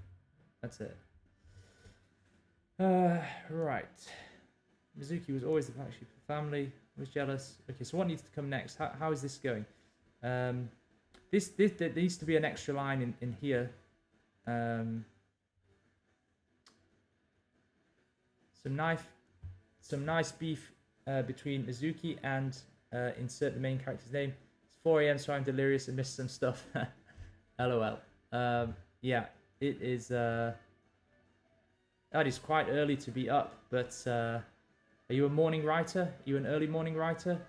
That's it. Right. Mizuki was always the black sheep of the family. Was jealous. Okay, so what needs to come next? How is this going? This there needs to be an extra line in here. Some nice beef between Mizuki and insert the main character's name. It's 4 a.m. so I'm delirious and missed some stuff. LOL. Yeah, it is. That is quite early to be up, but are you a morning writer? Are you an early morning writer,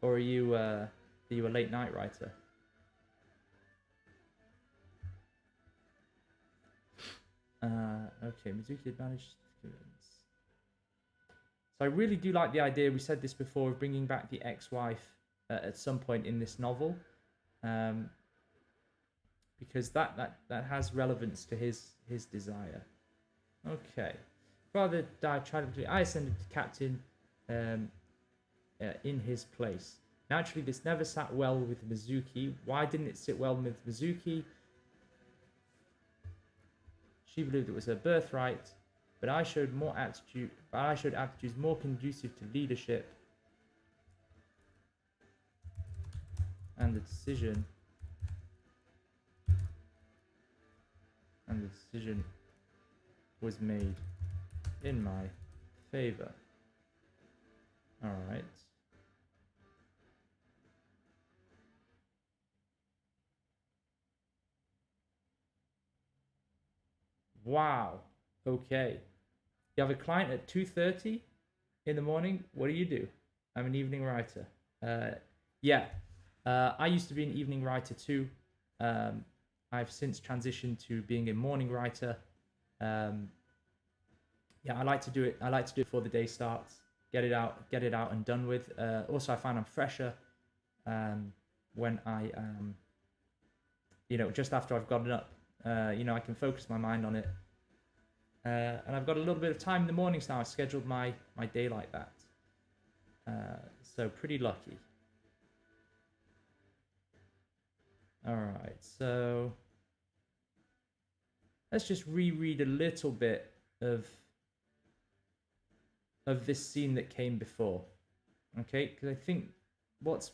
or are you a late night writer? Okay, Mizuki had managed to convince. So I really do like the idea. We said this before of bringing back the ex-wife at some point in this novel, because that has relevance to his desire. Okay. Father died tragically. I ascended to captain in his place. Naturally, this never sat well with Mizuki. Why didn't it sit well with Mizuki? She believed it was her birthright, but I showed aptitudes more conducive to leadership, and the decision was made in my favor. All right. Wow. Okay. You have a client at 2:30 in the morning. What do you do? I'm an evening writer. Yeah. I used to be an evening writer too. I've since transitioned to being a morning writer. Yeah, I like to do it. I like to do it before the day starts. get it out and done with. Also, I find I'm fresher when I just after I've gotten up. I can focus my mind on it. And I've got a little bit of time in the mornings now. I scheduled my day like that. So pretty lucky. All right, so let's just reread a little bit of this scene that came before. Okay, because I think what's,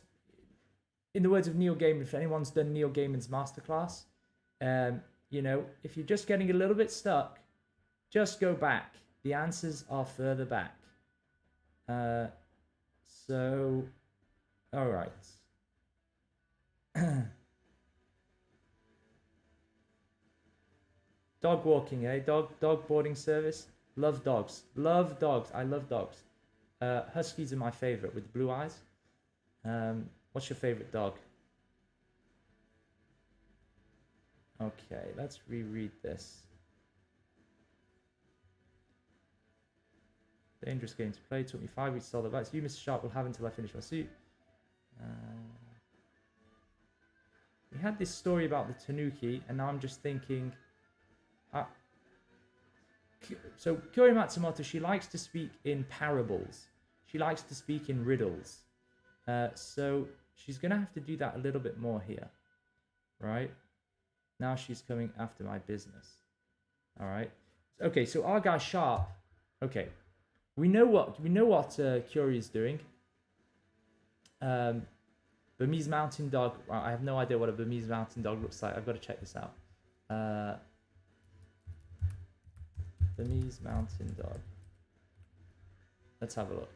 in the words of Neil Gaiman, if anyone's done Neil Gaiman's masterclass, if you're just getting a little bit stuck, just go back. The answers are further back. So, all right. Dog walking, eh? Dog boarding service. Love dogs. Love dogs. I love dogs. Huskies are my favorite with the blue eyes. What's your favorite dog? Okay, let's reread this. Dangerous game to play. Took me 5 weeks to solve the bats. You, Mr. Sharp, will have until I finish my suit. We had this story about the Tanuki, and now I'm just thinking. So Kyo Matsumoto, she likes to speak in parables. She likes to speak in riddles. So she's going to have to do that a little bit more here. Right? Now she's coming after my business. All right. Okay, so our guy Sharp. Okay. We know what Curie is doing. Bernese mountain dog. Well, I have no idea what a Bernese mountain dog looks like. I've got to check this out. Bernese mountain dog. Let's have a look.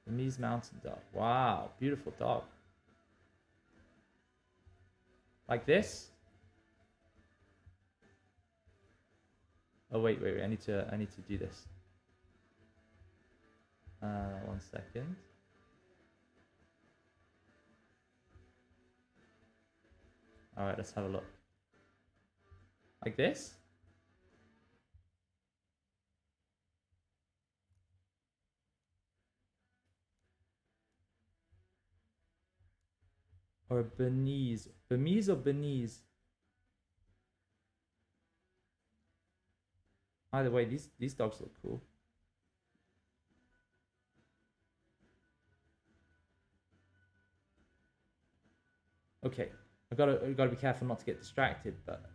Bernese mountain dog. Wow, beautiful dog. Like this? Oh wait. I need to do this. 1 second. All right, let's have a look. Like this? Or a Bernese. Bernese or Bernese? Either way, these dogs look cool. Okay, I've got to be careful not to get distracted, but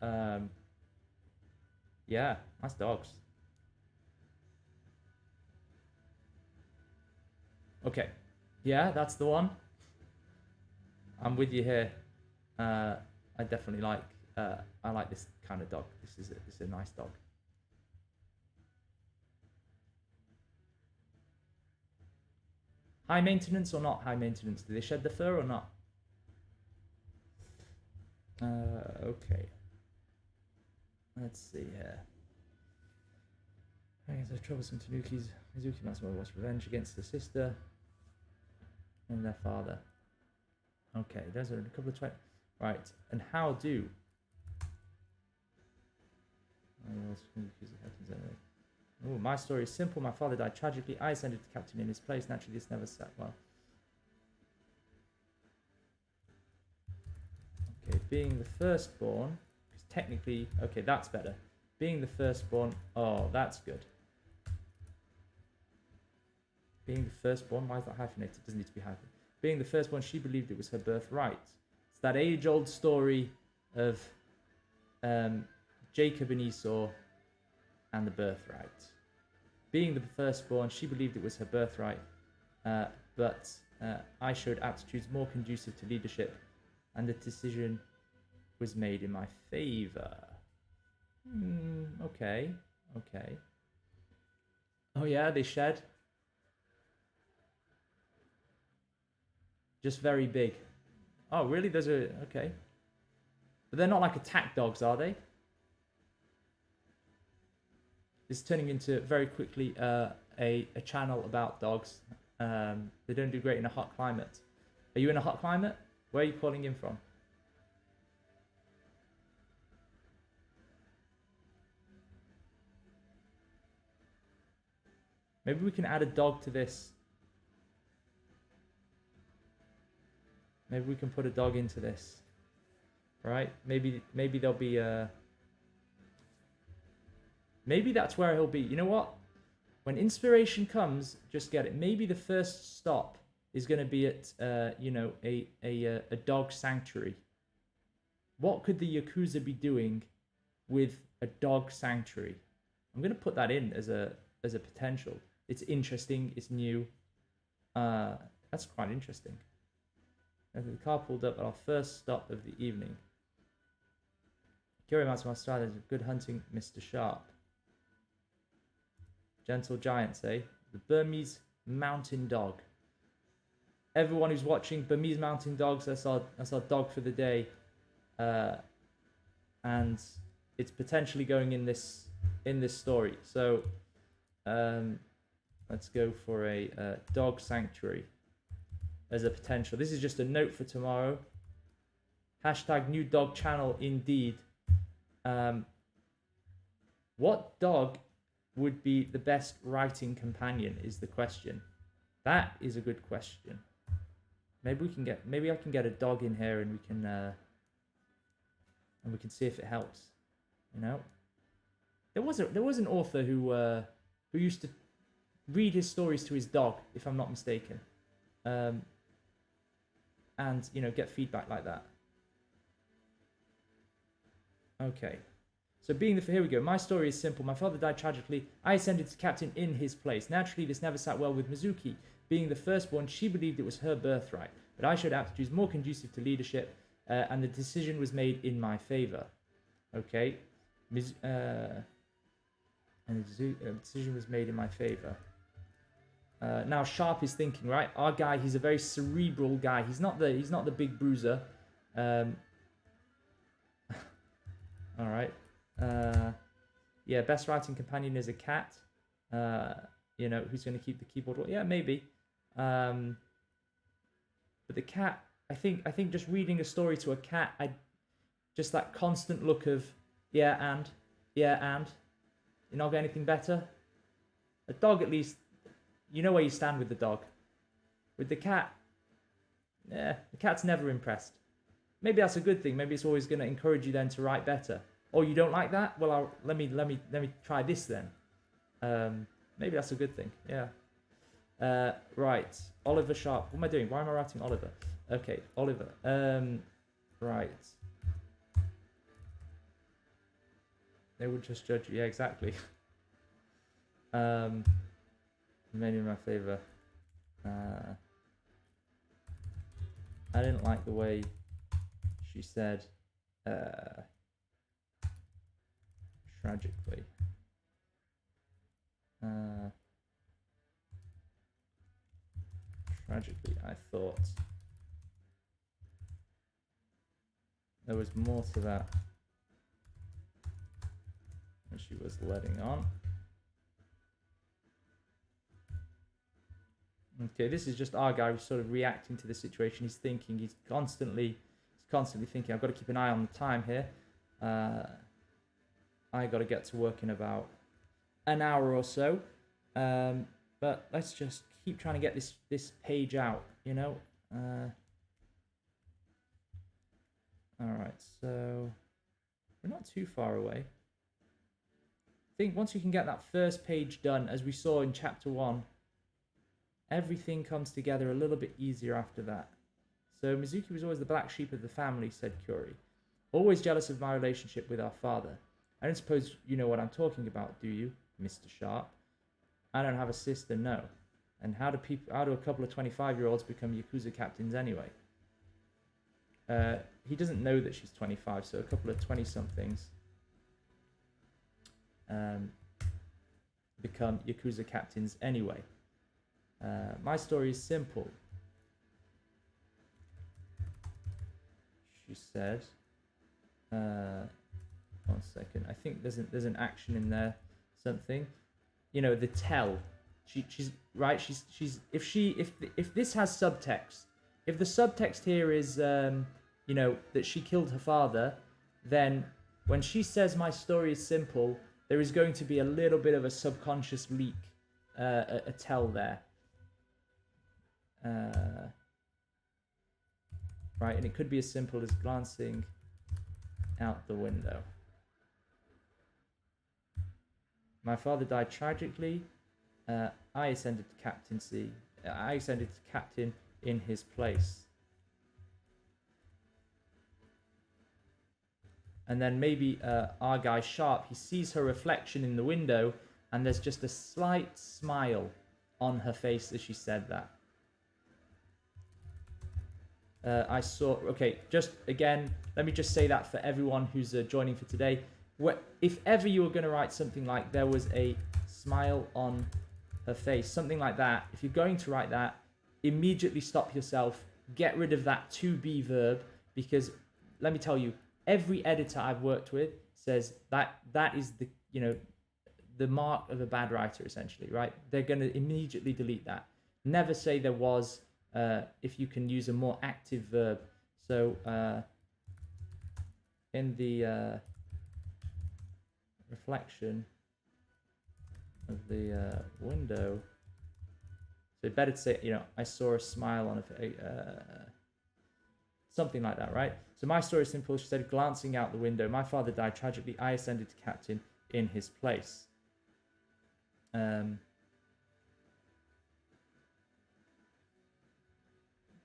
yeah, nice dogs. Okay, yeah, that's the one. I'm with you here. I definitely like. I like this kind of dog. This is a nice dog. High maintenance or not high maintenance? Do they shed the fur or not? Okay. Let's see here. So troublesome Tanuki's Mizuki Matsumoto wants revenge against the sister and their father. Okay, there's a couple of right. And how do? Oh, my story is simple. My father died tragically. I ascended to captain in his place. Naturally, this never sat well. Okay, being the firstborn is technically okay. That's better. Being the firstborn. Oh, that's good. Being the firstborn. Why is that hyphenated? It doesn't need to be hyphenated. Being the firstborn, she believed it was her birthright. It's that age-old story of Jacob and Esau and the birthright. Being the firstborn, she believed it was her birthright, but I showed aptitudes more conducive to leadership, and the decision was made in my favor. Okay. Oh yeah, they shed. Just very big. Oh really? Those are okay. But they're not like attack dogs, are they? This is turning into very quickly a channel about dogs. They don't do great in a hot climate. Are you in a hot climate? Where are you calling in from? Maybe we can add a dog to this. Maybe we can put a dog into this. Right? Maybe there'll be a... Maybe that's where he'll be. You know what? When inspiration comes, just get it. Maybe the first stop is going to be at, a dog sanctuary. What could the Yakuza be doing with a dog sanctuary? I'm going to put that in as a potential. It's interesting. It's new. That's quite interesting. And the car pulled up at our first stop of the evening. Kyrie Matsuma's style is good hunting, Mr. Sharp. Gentle giants, eh? The Bernese mountain dog. Everyone who's watching, Bernese mountain dogs, that's our dog for the day. And it's potentially going in this story. So let's go for a dog sanctuary as a potential. This is just a note for tomorrow. Hashtag new dog channel indeed. What dog would be the best writing companion is the question. That is a good question. Maybe I can get a dog in here and we can see if it helps. You know, there was an author who used to read his stories to his dog, if I'm not mistaken, and get feedback like that. Okay. So here we go. My story is simple. My father died tragically. I ascended to captain in his place. Naturally, this never sat well with Mizuki. Being the firstborn, she believed it was her birthright. But I showed aptitudes more conducive to leadership, and the decision was made in my favor. Okay. And the decision was made in my favor. Now Sharp is thinking, right? Our guy, he's a very cerebral guy. He's not the big bruiser. All right. Yeah, best writing companion is a cat. Who's going to keep the keyboard? Yeah, maybe. But the cat, I think just reading a story to a cat, just that constant look of and you're not getting anything better. A dog, at least, you know where you stand with the dog. With the cat, the cat's never impressed. Maybe that's a good thing. Maybe it's always going to encourage you then to write better. Oh, you don't like that? Well, let me try this then. Maybe that's a good thing. Yeah. Right. Oliver Sharp. What am I doing? Why am I writing Oliver? Okay, Oliver. Right. They would just judge you. Yeah, exactly. Many in my favor. I didn't like the way she said tragically. Tragically, I thought there was more to that than she was letting on. Okay, this is just our guy who's sort of reacting to the situation. He's thinking. He's constantly thinking. I've got to keep an eye on the time here. I got to get to work in about an hour or so. But let's just keep trying to get this page out. All right, so we're not too far away. I think once you can get that first page done, as we saw in chapter 1, everything comes together a little bit easier after that. So Mizuki was always the black sheep of the family, said Curie. Always jealous of my relationship with our father. I don't suppose you know what I'm talking about, do you, Mr. Sharp? I don't have a sister, no. And how do a couple of 25-year-olds become Yakuza captains anyway? He doesn't know that she's 25, so a couple of 20-somethings become Yakuza captains anyway. My story is simple. She said, one second. I think there's an action in there, something. The tell. She's right. She's if this has subtext, if the subtext here is that she killed her father, then when she says my story is simple, there is going to be a little bit of a subconscious leak a tell there. Right, and it could be as simple as glancing out the window. My father died tragically. I ascended to captaincy. I ascended to captain in his place. And then maybe our guy Sharp, he sees her reflection in the window, and there's just a slight smile on her face as she said that. I saw, okay, just again, let me just say that for everyone who's joining for today. If ever you were going to write something like there was a smile on her face, something like that, if you're going to write that, immediately stop yourself, get rid of that to be verb, because let me tell you, every editor I've worked with says that is the, you know, the mark of a bad writer, essentially, right? They're going to immediately delete that. Never say there was, if you can use a more active verb. So in the reflection of the window, so better to say, you know, I saw a smile on a something like that, right? So my story is simple. She said, glancing out the window, my father died tragically. I ascended to captain in his place.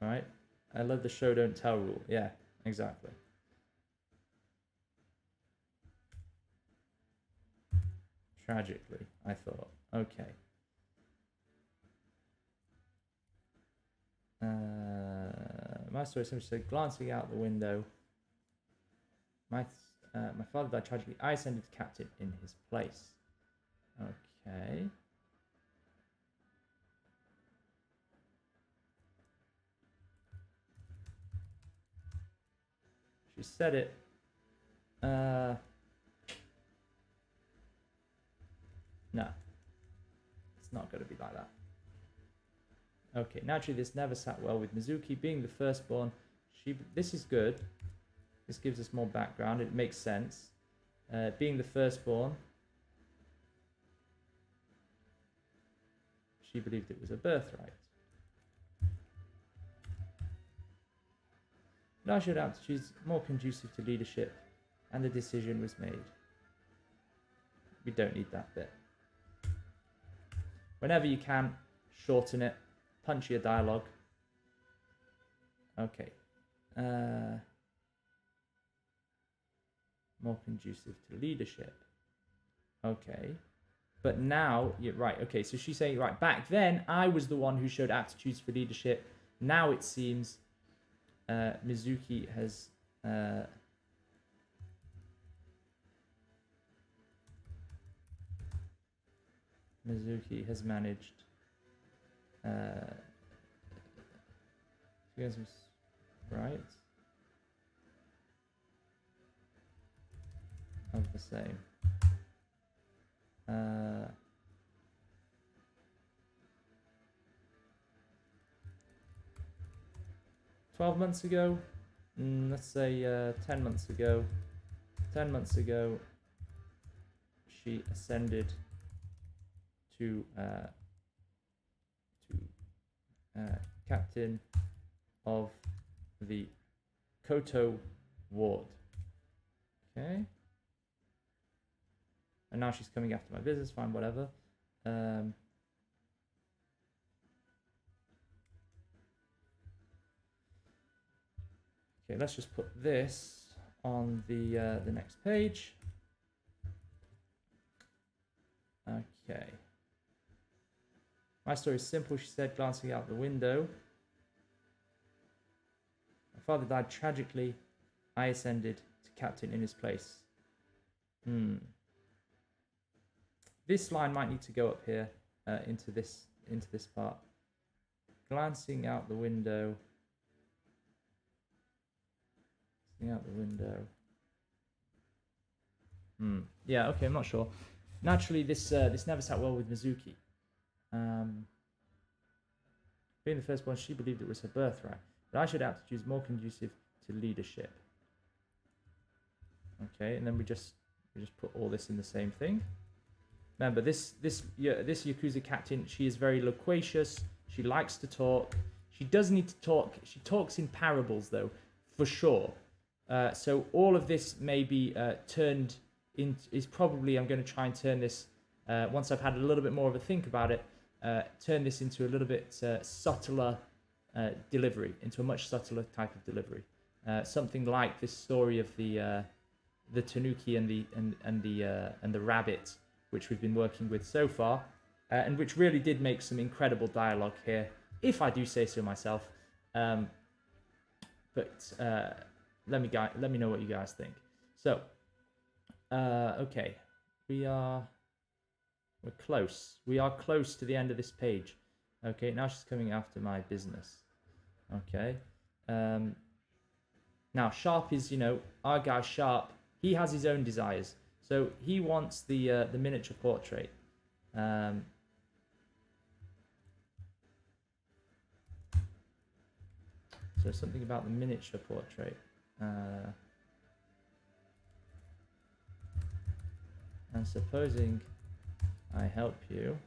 Right? I love the show don't tell rule. Yeah, exactly. Tragically, I thought. Okay. My story simply said, glancing out the window, my father died tragically. I ascended to captain in his place. Okay. She said it. No. It's not going to be like that. Okay, naturally this never sat well with Mizuki. Being the firstborn, this is good. This gives us more background. It makes sense. Being the firstborn, she believed it was a birthright. Larger aptitudes more conducive to leadership, and the decision was made. We don't need that bit. Whenever you can, shorten it. Punchier dialogue. Okay. More conducive to leadership. Okay. But now, you're right. Okay, so she's saying, right, back then, I was the one who showed aptitudes for leadership. Now it seems Mizuki has... Mizuki has managed... right? Of the same. 12 months ago, let's say 10 months ago. 10 months ago, she ascended to captain of the Koto ward. Okay. And now she's coming after my business, fine, whatever. Okay, let's just put this on the next page. Okay. My story is simple, she said, glancing out the window. My father died tragically. I ascended to captain in his place. This line might need to go up here into this part. Glancing out the window. Glancing out the window. Yeah, okay, I'm not sure. Naturally, this never sat well with Mizuki. Being the firstborn, she believed it was her birthright, but I should aptitudes more conducive to leadership. Okay, and then we just put all this in the same thing. Remember, this Yakuza captain, she is very loquacious. She likes to talk. She does need to talk. She talks in parables, though, for sure. So all of this may be turned in. Is probably I'm going to try and turn this once I've had a little bit more of a think about it. Turn this into a little bit subtler delivery, into a much subtler type of delivery. Something like this story of the tanuki and the rabbit, which we've been working with so far, and which really did make some incredible dialogue here, if I do say so myself. But let me know what you guys think. So, okay, we're close. We are close to the end of this page. Okay, now she's coming after my business. Okay. Now Sharp is, our guy Sharp. He has his own desires. So he wants the miniature portrait. So something about the miniature portrait. And supposing I help you,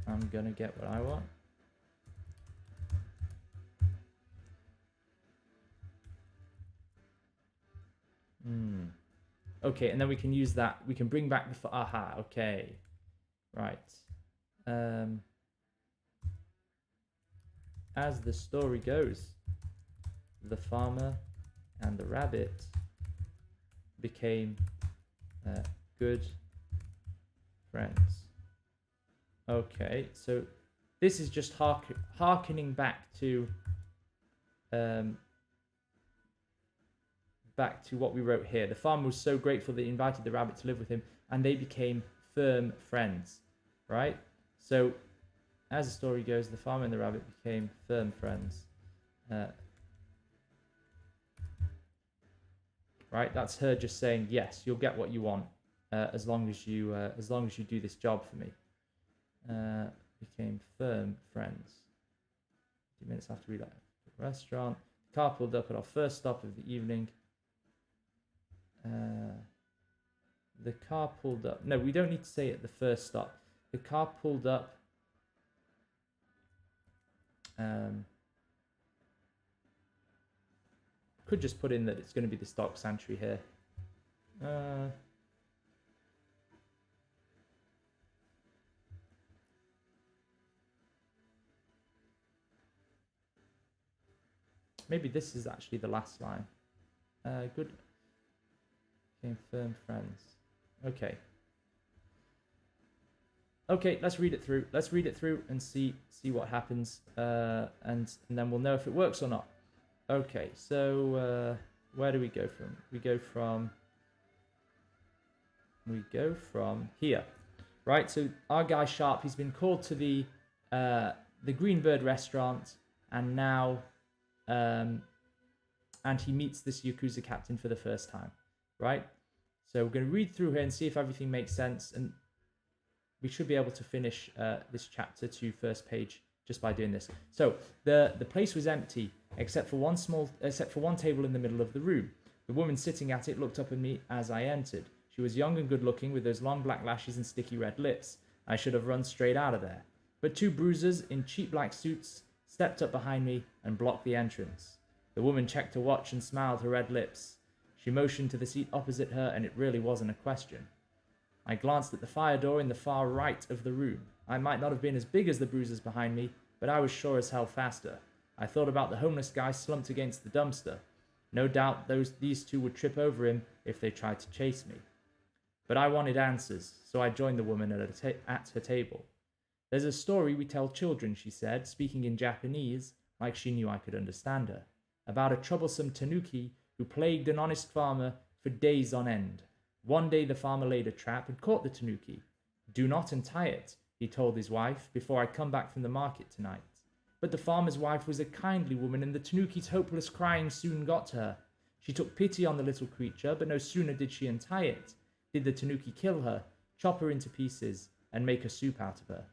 I'm gonna get what I want. Okay, and then we can use that. We can bring back the... Aha, okay. Right. As the story goes, the farmer and the rabbit became good friends. Okay, so this is just harkening back to what we wrote here. The farmer was so grateful that he invited the rabbit to live with him, and they became firm friends, right? So, as the story goes, the farmer and the rabbit became firm friends. Right? That's her just saying, yes, you'll get what you want as long as you do this job for me. Became firm friends. 2 minutes after we left the restaurant, the car pulled up at our first stop of the evening. The car pulled up. No, we don't need to say it at the first stop. The car pulled up. Could just put in that it's going to be the stock sanctuary here. Maybe this is actually the last line. Good. Became firm friends. Okay. Okay, let's read it through. Let's read it through and see what happens, and then we'll know if it works or not. Okay, so where do we go from? We go from here, right? So our guy Sharp, he's been called to the Greenbird restaurant, and now and he meets this Yakuza captain for the first time, right? So we're going to read through here and see if everything makes sense, and we should be able to finish this chapter to first page just by doing this. So the place was empty except for one table in the middle of the room. The woman sitting at it looked up at me as I entered. She was young and good looking with those long black lashes and sticky red lips. I should have run straight out of there. But two bruisers in cheap black suits stepped up behind me and blocked the entrance. The woman checked her watch and smiled her red lips. She motioned to the seat opposite her, and it really wasn't a question. I glanced at the fire door in the far right of the room. I might not have been as big as the bruisers behind me, but I was sure as hell faster. I thought about the homeless guy slumped against the dumpster. No doubt these two would trip over him if they tried to chase me. But I wanted answers, so I joined the woman at her table. There's a story we tell children, she said, speaking in Japanese, like she knew I could understand her, about a troublesome tanuki who plagued an honest farmer for days on end. One day the farmer laid a trap and caught the tanuki. Do not untie it, he told his wife, before I come back from the market tonight. But the farmer's wife was a kindly woman, and the tanuki's hopeless crying soon got to her. She took pity on the little creature, but no sooner did she untie it, did the tanuki kill her, chop her into pieces, and make a soup out of her.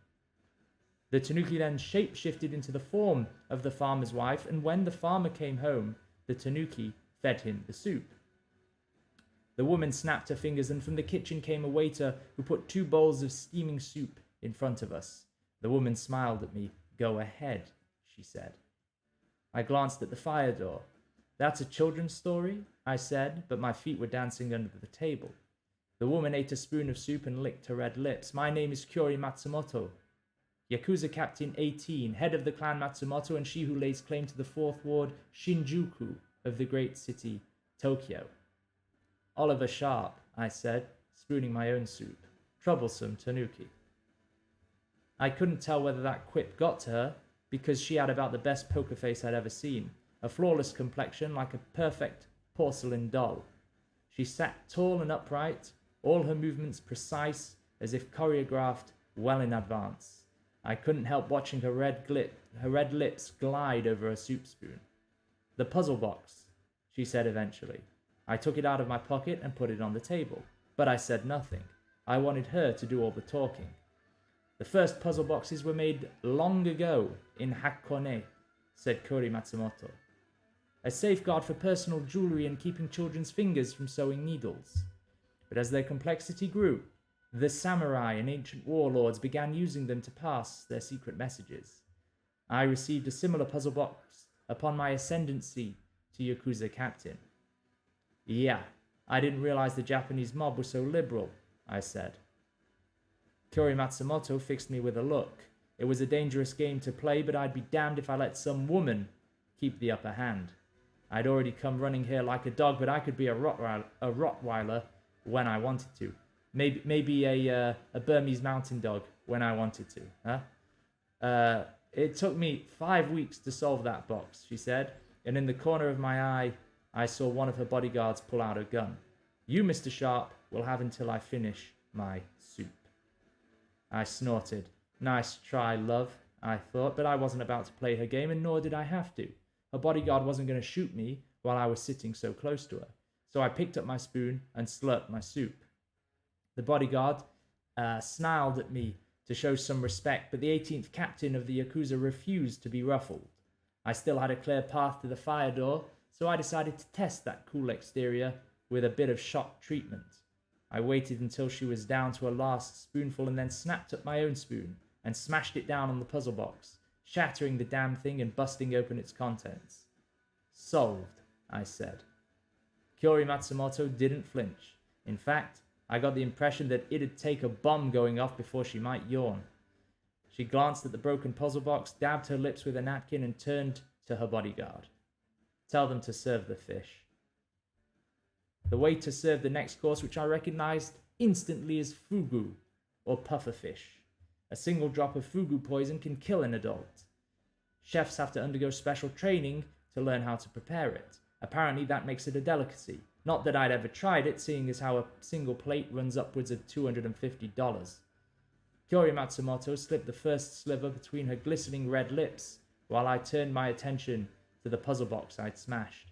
The tanuki then shape-shifted into the form of the farmer's wife, and when the farmer came home, the tanuki fed him the soup. The woman snapped her fingers, and from the kitchen came a waiter who put 2 bowls of steaming soup in front of us. The woman smiled at me. "Go ahead," she said. I glanced at the fire door. "That's a children's story?" I said, but my feet were dancing under the table. The woman ate a spoon of soup and licked her red lips. "My name is Kyori Matsumoto, Yakuza Captain 18, head of the clan Matsumoto, and she who lays claim to the 4th Ward, Shinjuku, of the great city, Tokyo." "Oliver Sharp," I said, spooning my own soup. "Troublesome tanuki." I couldn't tell whether that quip got to her, because she had about the best poker face I'd ever seen, a flawless complexion like a perfect porcelain doll. She sat tall and upright, all her movements precise, as if choreographed well in advance. I couldn't help watching her red lips glide over her soup spoon. "The puzzle box," she said eventually. I took it out of my pocket and put it on the table, but I said nothing. I wanted her to do all the talking. "The first puzzle boxes were made long ago in Hakone," said Kyori Matsumoto. "A safeguard for personal jewelry and keeping children's fingers from sewing needles. But as their complexity grew, the samurai and ancient warlords began using them to pass their secret messages. I received a similar puzzle box upon my ascendancy to Yakuza Captain." "Yeah, I didn't realize the Japanese mob was so liberal," I said. Kyori Matsumoto fixed me with a look. It was a dangerous game to play, but I'd be damned if I let some woman keep the upper hand. I'd already come running here like a dog, but I could be a Rottweiler when I wanted to. Maybe a Bernese mountain dog when I wanted to. Huh? "It took me 5 weeks to solve that box," she said, and in the corner of my eye, I saw one of her bodyguards pull out a gun. "You, Mr. Sharp, will have until I finish my soup." I snorted. "Nice try, love," I thought, but I wasn't about to play her game, and nor did I have to. Her bodyguard wasn't going to shoot me while I was sitting so close to her, so I picked up my spoon and slurped my soup. The bodyguard snarled at me to show some respect, but the 18th captain of the Yakuza refused to be ruffled. I still had a clear path to the fire door, so I decided to test that cool exterior with a bit of shock treatment. I waited until she was down to her last spoonful and then snapped up my own spoon and smashed it down on the puzzle box, shattering the damn thing and busting open its contents. "Solved," I said. Kyori Matsumoto didn't flinch. In fact, I got the impression that it'd take a bomb going off before she might yawn. She glanced at the broken puzzle box, dabbed her lips with a napkin, and turned to her bodyguard. "Tell them to serve the fish." The waiter served the next course, which I recognized instantly as fugu, or pufferfish. A single drop of fugu poison can kill an adult. Chefs have to undergo special training to learn how to prepare it. Apparently that makes it a delicacy. Not that I'd ever tried it, seeing as how a single plate runs upwards of $250. Kyori Matsumoto slipped the first sliver between her glistening red lips, while I turned my attention to the puzzle box I'd smashed.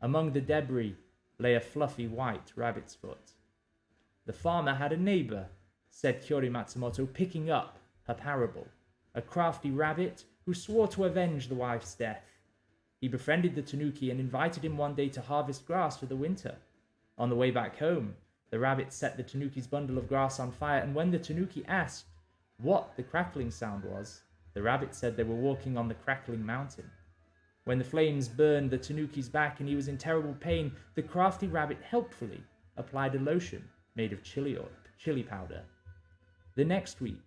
Among the debris lay a fluffy white rabbit's foot. "The farmer had a neighbor," said Kyori Matsumoto, picking up her parable. "A crafty rabbit who swore to avenge the wife's death. He befriended the tanuki and invited him one day to harvest grass for the winter. On the way back home, the rabbit set the tanuki's bundle of grass on fire, and when the tanuki asked what the crackling sound was, the rabbit said they were walking on the crackling mountain. When the flames burned the tanuki's back and he was in terrible pain, the crafty rabbit helpfully applied a lotion made of chili powder. The next week,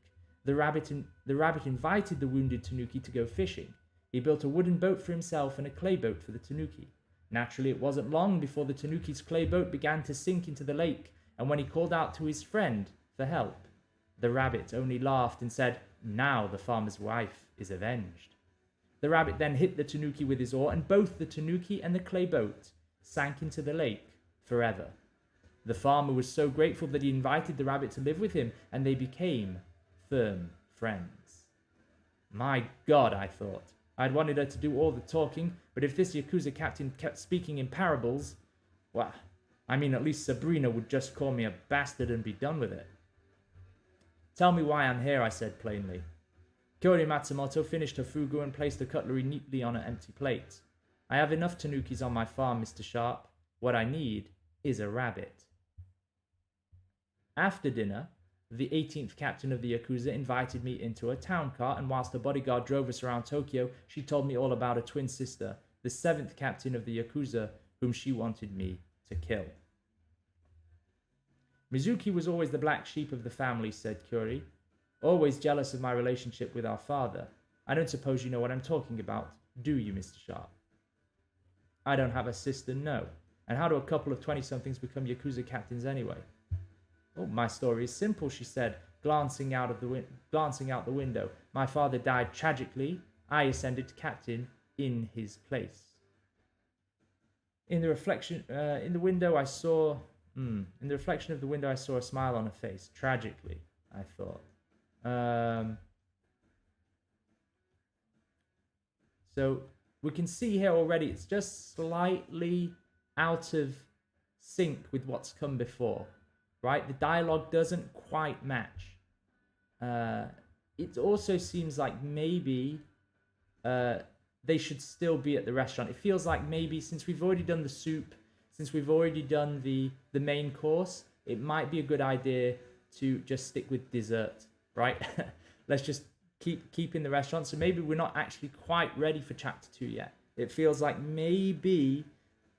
the rabbit invited the wounded tanuki to go fishing. He built a wooden boat for himself and a clay boat for the tanuki. Naturally, it wasn't long before the tanuki's clay boat began to sink into the lake, and when he called out to his friend for help, the rabbit only laughed and said, 'Now the farmer's wife is avenged.' The rabbit then hit the tanuki with his oar, and both the tanuki and the clay boat sank into the lake forever. The farmer was so grateful that he invited the rabbit to live with him, and they became firm friends." My God, I thought. I'd wanted her to do all the talking, but if this Yakuza captain kept speaking in parables, well, at least Sabrina would just call me a bastard and be done with it. "Tell me why I'm here," I said plainly. Kyori Matsumoto finished her fugu and placed the cutlery neatly on an empty plate. I have enough tanukis on my farm, Mr. Sharp. What I need is a rabbit. After dinner, the 18th captain of the Yakuza invited me into a town car, and whilst the bodyguard drove us around Tokyo, she told me all about a twin sister, the 7th captain of the Yakuza, whom she wanted me to kill. Mizuki was always the black sheep of the family, said Curie, always jealous of my relationship with our father. I don't suppose you know what I'm talking about, do you, Mr. Sharp? I don't have a sister, no. And how do a couple of 20-somethings become Yakuza captains anyway? Oh, my story is simple, she said, glancing out the window. My father died tragically. I ascended to captain in his place. In the reflection of the window, I saw a smile on her face. Tragically, I thought. So we can see here already, it's just slightly out of sync with what's come before, right? The dialogue doesn't quite match. It also seems like maybe they should still be at the restaurant. It feels like maybe since we've already done the soup, since we've already done the main course, it might be a good idea to just stick with dessert, right? Let's just keep in the restaurant. So maybe we're not actually quite ready for chapter 2 yet. It feels like maybe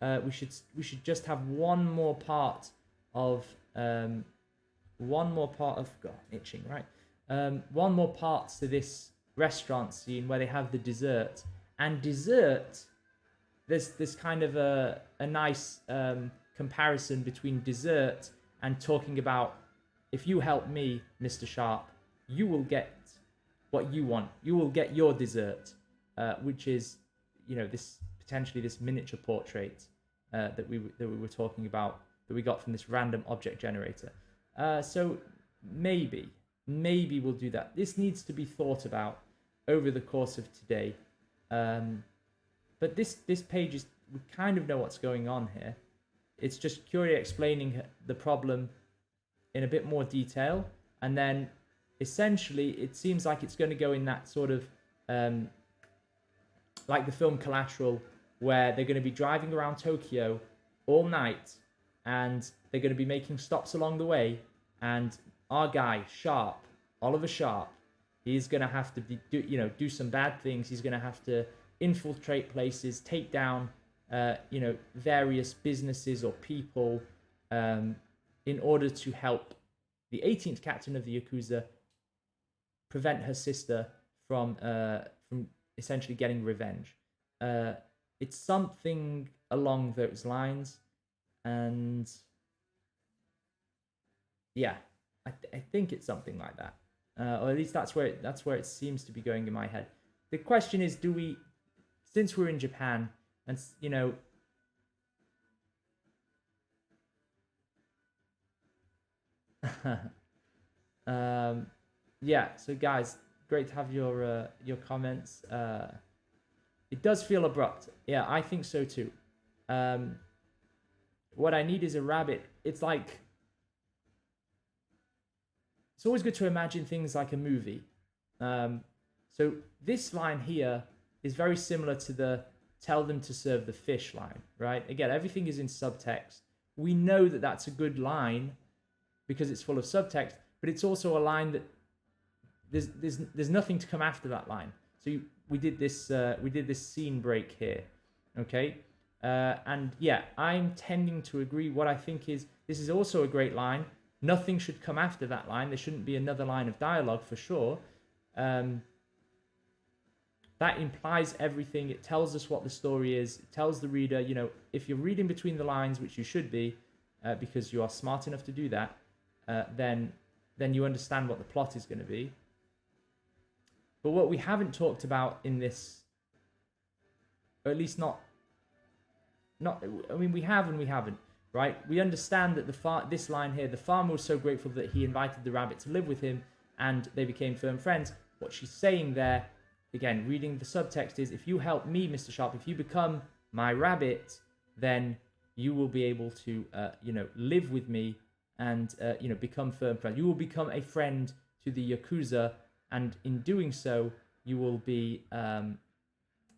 we should just have one more part of God, itching, right? One more part to this restaurant scene where they have the dessert. And dessert, there's kind of a nice comparison between dessert and talking about, if you help me, Mr. Sharp, you will get what you want. You will get your dessert, which is, this potentially this miniature portrait that we were talking about, that we got from this random object generator. So maybe we'll do that. This needs to be thought about over the course of today. But this page is, we kind of know what's going on here. It's just Curie explaining the problem in a bit more detail, and then essentially it seems like it's going to go in that sort of like the film Collateral, where they're going to be driving around Tokyo all night and they're going to be making stops along the way, and our guy Oliver Sharp, he's going to have to do some bad things. He's going to have to infiltrate places, take down various businesses or people in order to help the 18th captain of the Yakuza prevent her sister from essentially getting revenge. It's something along those lines, and yeah, I think it's something like that, or at least that's where it seems to be going in my head. The question is, do we, since we're in Japan, and yeah, so guys, great to have your comments. It does feel abrupt. Yeah, I think so too. What I need is a rabbit. It's like, it's always good to imagine things like a movie. So this line here is very similar to the tell them to serve the fish line, right? Again, everything is in subtext. We know that that's a good line because it's full of subtext, but it's also a line that there's nothing to come after that line. So we did this scene break here, okay? And yeah, I'm tending to agree. What I think is, this is also a great line. Nothing should come after that line. There shouldn't be another line of dialogue for sure. That implies everything. It tells us what the story is. It tells the reader, if you're reading between the lines, which you should be, because you are smart enough to do that, then you understand what the plot is going to be. But what we haven't talked about in this, or at least not, I mean, we have and we haven't, right? We understand that this line here, the farmer was so grateful that he invited the rabbit to live with him and they became firm friends. What she's saying there, again, reading the subtext, is, if you help me, Mr. Sharp, if you become my rabbit, then you will be able to, live with me and, become firm friends. You will become a friend to the Yakuza, and in doing so, you will be,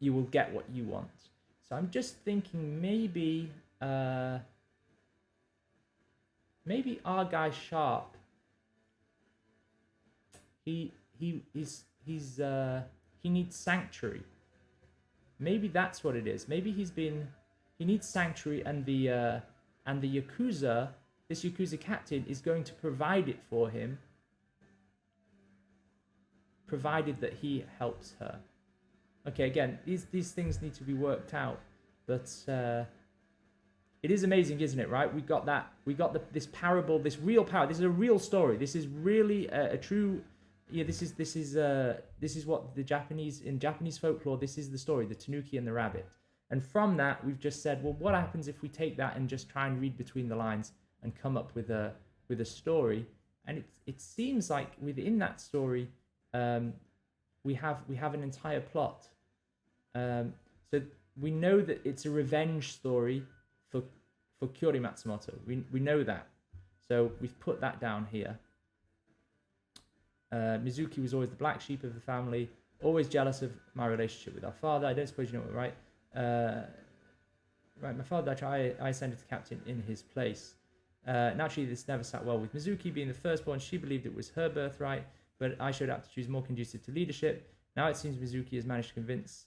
you will get what you want. So I'm just thinking maybe maybe our guy Sharp, he needs sanctuary. Maybe that's what it is. Maybe he needs sanctuary, and the Yakuza, this Yakuza captain, is going to provide it for him, provided that he helps her. Okay, again, these things need to be worked out, but it is amazing, isn't it? Right? We got this parable, this real power. This is a real story. This is really a true. Yeah, this is what the Japanese folklore. This is the story, the Tanuki and the rabbit. And from that, we've just said, well, what happens if we take that and just try and read between the lines and come up with a story? And it seems like within that story, we have an entire plot. So we know that it's a revenge story for Kyori Matsumoto. We know that. So we've put that down here. Mizuki was always the black sheep of the family, always jealous of my relationship with our father. I don't suppose you know it, right? Right, my father died, I ascended to captain in his place. Naturally, this never sat well with Mizuki. Being the firstborn, she believed it was her birthright, but I showed aptitudes more conducive to leadership. Now it seems Mizuki has managed to convince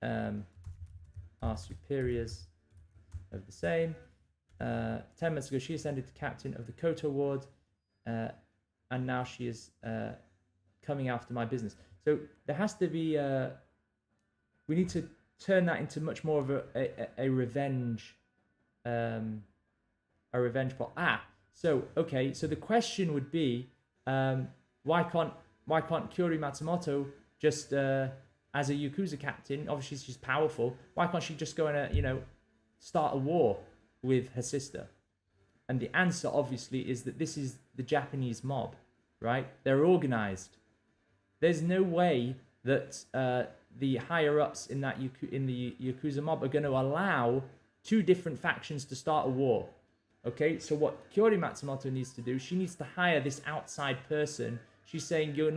our superiors of the same. 10 months ago, she ascended to captain of the Koto ward, and now she is coming after my business. So there has to be we need to turn that into much more of a revenge plot. So okay, so the question would be, why can't Kyori Matsumoto just as a Yakuza captain, obviously she's powerful, why can't she just go and start a war with her sister? And the answer, obviously, is that this is the Japanese mob, right? They're organized. There's no way that the higher-ups in the Yakuza mob are going to allow two different factions to start a war. Okay, so what Kyori Matsumoto needs to do, she needs to hire this outside person. She's saying you're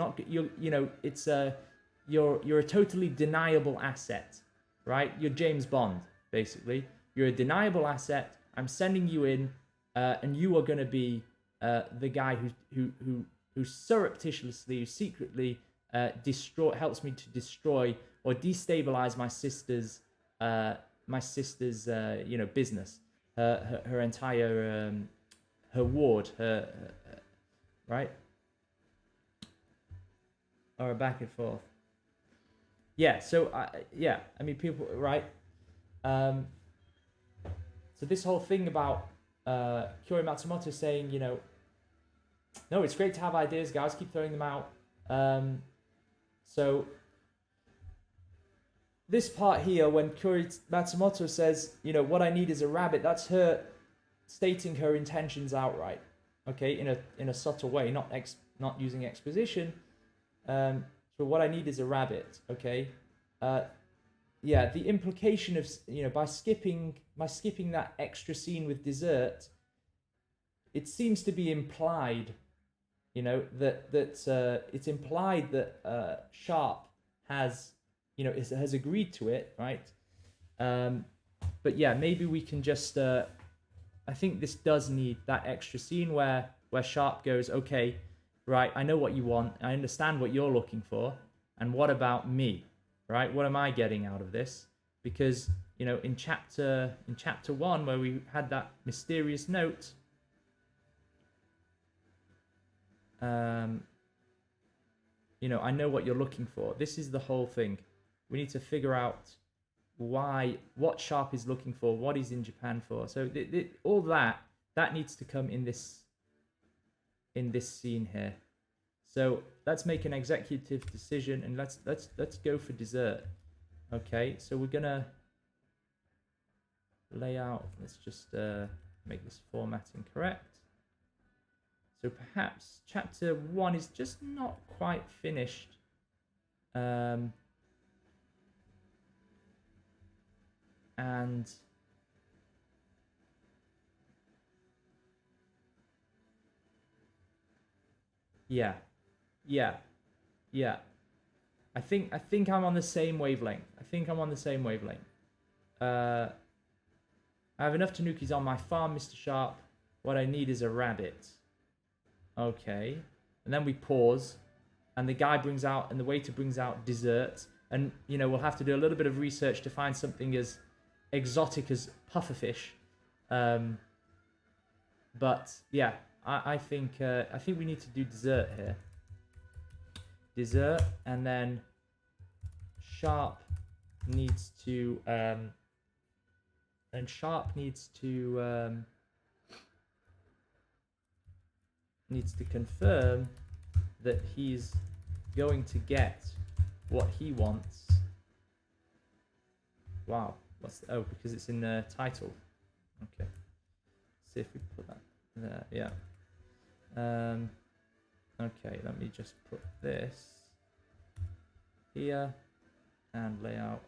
a totally deniable asset, right? You're James Bond, basically. You're a deniable asset. I'm sending you in. And you are going to be the guy who surreptitiously, who secretly helps me to destroy or destabilize my sister's business, her entire her ward, her right, or back and forth. Yeah. So I mean, people, right? So this whole thing about Kyori Matsumoto saying, no, it's great to have ideas, guys, keep throwing them out. So this part here, when Kyori Matsumoto says, what I need is a rabbit, that's her stating her intentions outright, okay, in a subtle way, not using exposition. So what I need is a rabbit, okay. The implication of by skipping that extra scene with dessert, it seems to be implied, that it's implied that Sharp has agreed to it, right? But yeah, maybe we can just. I think this does need that extra scene where Sharp goes, okay, right, I know what you want, I understand what you're looking for, and what about me? Right, what am I getting out of this? Because in chapter 1, where we had that mysterious note, I know what you're looking for. This is the whole thing. We need to figure out what Sharp is looking for, what he's in Japan for. So all that needs to come in this scene here. So let's make an executive decision, and let's go for dessert. Okay, so we're gonna lay out. Let's just make this formatting correct. So perhaps chapter 1 is just not quite finished. And yeah. I think I'm on the same wavelength. I have enough tanukis on my farm, Mr. Sharp. What I need is a rabbit. Okay. And then we pause, and the guy brings out, and the waiter brings out dessert. And, you know, we'll have to do a little bit of research to find something as exotic as pufferfish. But, yeah, I think we need to do dessert here. Dessert, and then Sharp needs to... needs to confirm that he's going to get what he wants. Wow, oh, because it's in the title. Okay, see if we put that there. Yeah. Okay, let me just put this here and layout,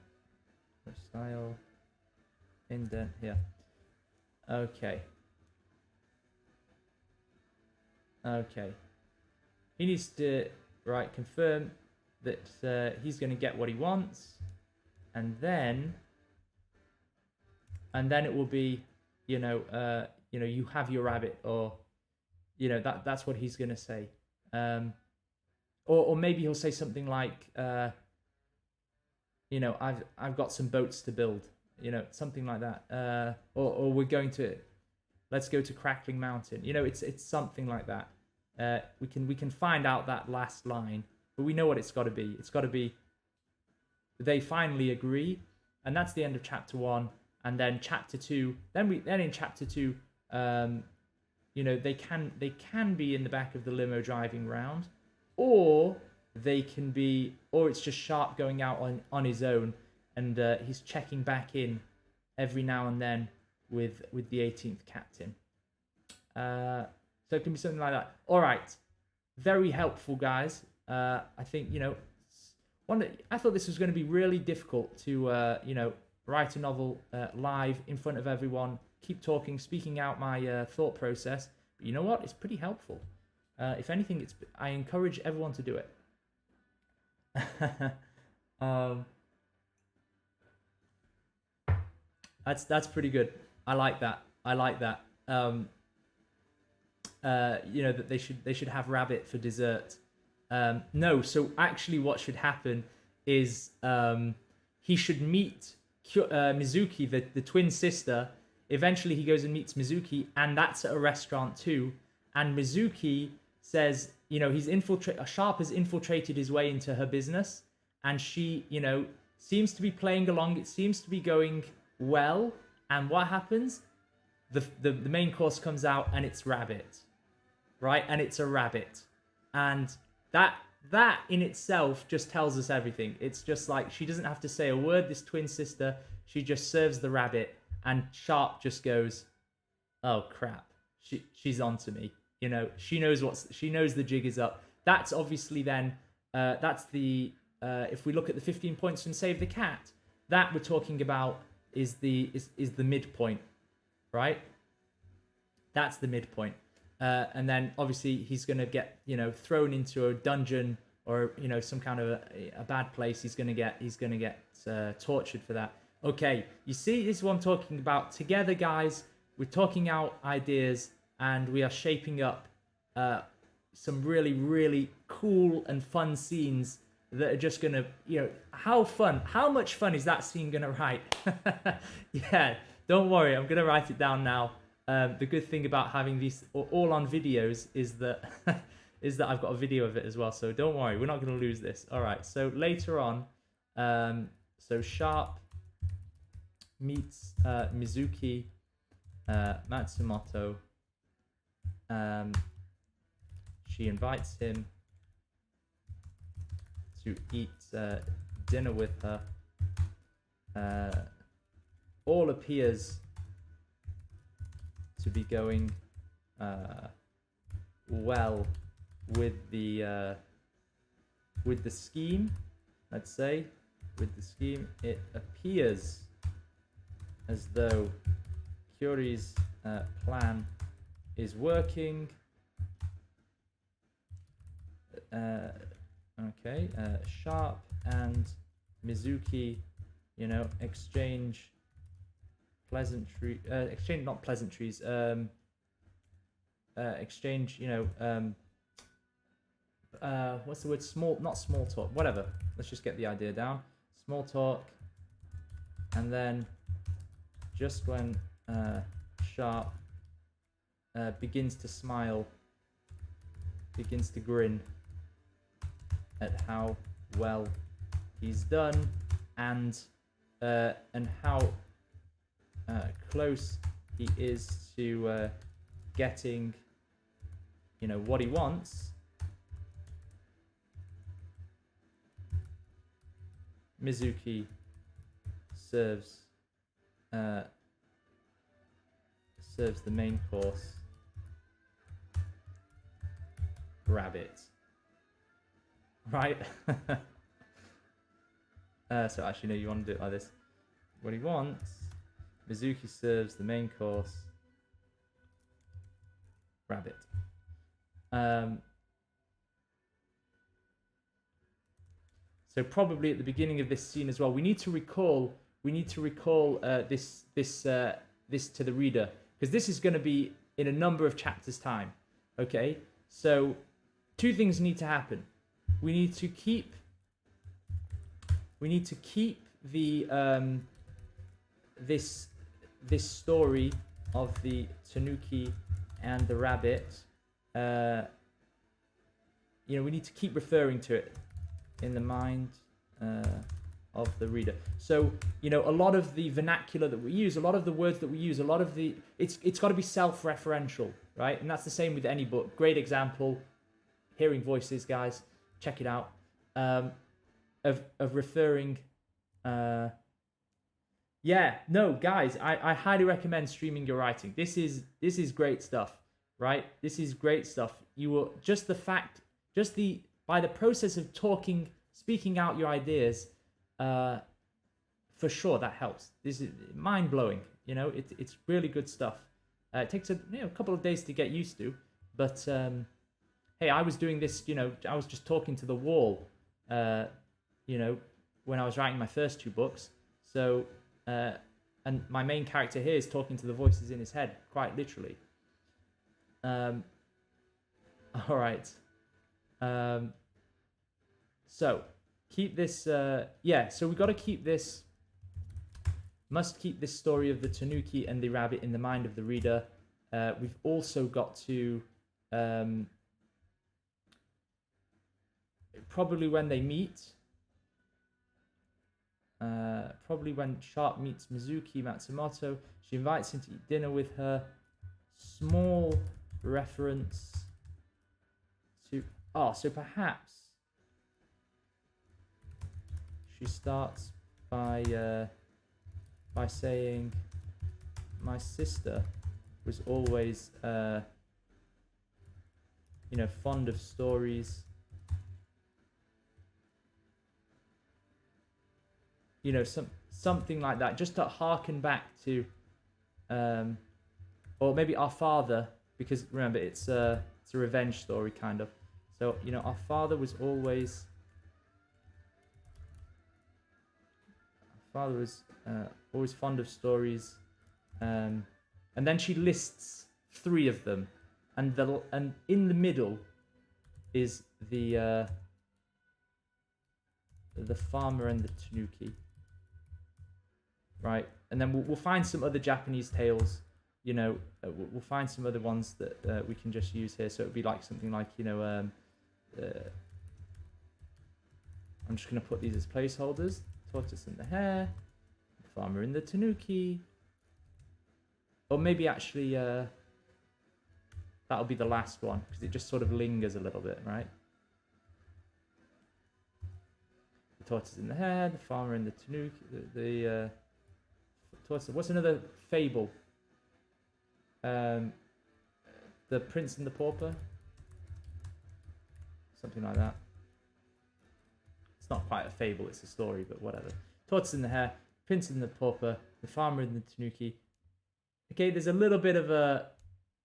style, indent here. Okay. Okay. He needs to confirm that he's going to get what he wants, and then it will be, you have your rabbit, or that's what he's going to say, or maybe he'll say something like, I've got some boats to build, something like that, or let's go to Crackling Mountain. It's something like that. We can find out that last line, but we know what it's got to be. It's got to be, they finally agree, and that's the end of chapter 1. And then chapter 2. Then in chapter 2, they can be in the back of the limo driving round, or it's just Sharp going out on his own, and he's checking back in every now and then with the 18th captain. So it can be something like that. All right, very helpful, guys. I think I thought this was going to be really difficult to write a novel live in front of everyone, keep talking, speaking out my thought process. But you know what? It's pretty helpful. If anything, I encourage everyone to do it. That's pretty good. I like that. That they should have rabbit for dessert. No, so actually what should happen is he should meet Mizuki, the twin sister. Eventually he goes and meets Mizuki, and that's at a restaurant too. And Mizuki says, Sharp has infiltrated his way into her business, and she, seems to be playing along. It seems to be going well. And what happens? The main course comes out, and it's rabbit, right? And it's a rabbit, and that in itself just tells us everything. It's just like, she doesn't have to say a word, this twin sister. She just serves the rabbit, and Sharp just goes, "Oh crap, she's onto me." She knows the jig is up. That's obviously then that's the if we look at the 15 points from Save the Cat, that we're talking about is the midpoint, right? That's the midpoint. And then obviously he's going to get, thrown into a dungeon or, some kind of a bad place. He's going to get tortured for that. Okay, you see, this is what I'm talking about. Together, guys, we're talking out ideas, and we are shaping up some really, really cool and fun scenes that are just going to, how much fun is that scene going to write? Yeah, don't worry, I'm going to write it down now. The good thing about having these all on videos is that I've got a video of it as well. So don't worry, we're not going to lose this. All right. So later on, so Sharp meets Mizuki Matsumoto. She invites him to eat dinner with her. All appears to be going well with the scheme. Let's say with the scheme, it appears as though Kyuri's plan is working. Sharp and Mizuki, exchange pleasantry, exchange, not pleasantries, exchange, what's the word? Not small talk, whatever. Let's just get the idea down. Small talk, and then just when Sharp begins to smile, begins to grin at how well he's done, and how close he is to getting, what he wants. Mizuki serves the main course, rabbit. Right? So actually, no, you want to do it like this. What he wants, Mizuki serves the main course, rabbit. So probably at the beginning of this scene as well, we need to recall this to the reader, because this is going to be in a number of chapters' time. Okay, so two things need to happen. We need to keep the this story of the tanuki and the rabbit. We need to keep referring to it in the mind of the reader. So, a lot of the vernacular that we use, a lot of the words that we use, it's got to be self-referential, right? And that's the same with any book. Great example, Hearing Voices, guys. Check it out. Of referring. Guys, I highly recommend streaming your writing. This is great stuff, right? This is great stuff. You will by the process of speaking out your ideas, for sure that helps. This is mind-blowing. It's really good stuff. It takes a couple of days to get used to, but hey, I was doing this. I was just talking to the wall. When I was writing my first two books. So, and my main character here is talking to the voices in his head, quite literally. All right. So keep this. So we got to keep this. Must keep this story of the tanuki and the rabbit in the mind of the reader. We've also got to probably when they meet. Probably when Sharp meets Mizuki Matsumoto, she invites him to eat dinner with her. Small reference to... so perhaps she starts by saying, my sister was always, fond of stories. Something like that, just to harken back to, or maybe our father, because remember it's a revenge story kind of. So our father was always, always fond of stories, and then she lists 3 of them, and in the middle is the farmer and the tanuki. Right, and then we'll find some other Japanese tales. We'll find some other ones that we can just use here. So it'd be like something like I'm just going to put these as placeholders. Tortoise and the hare, the farmer and the tanuki, or maybe actually that'll be the last one because it just sort of lingers a little bit, right? The tortoise and the hare, the farmer and the tanuki, the tortoise. What's another fable? The Prince and the Pauper, something like that. It's not quite a fable; it's a story, but whatever. Tortoise and the hare, Prince and the Pauper, the farmer and the tanuki. Okay, there's a little bit of a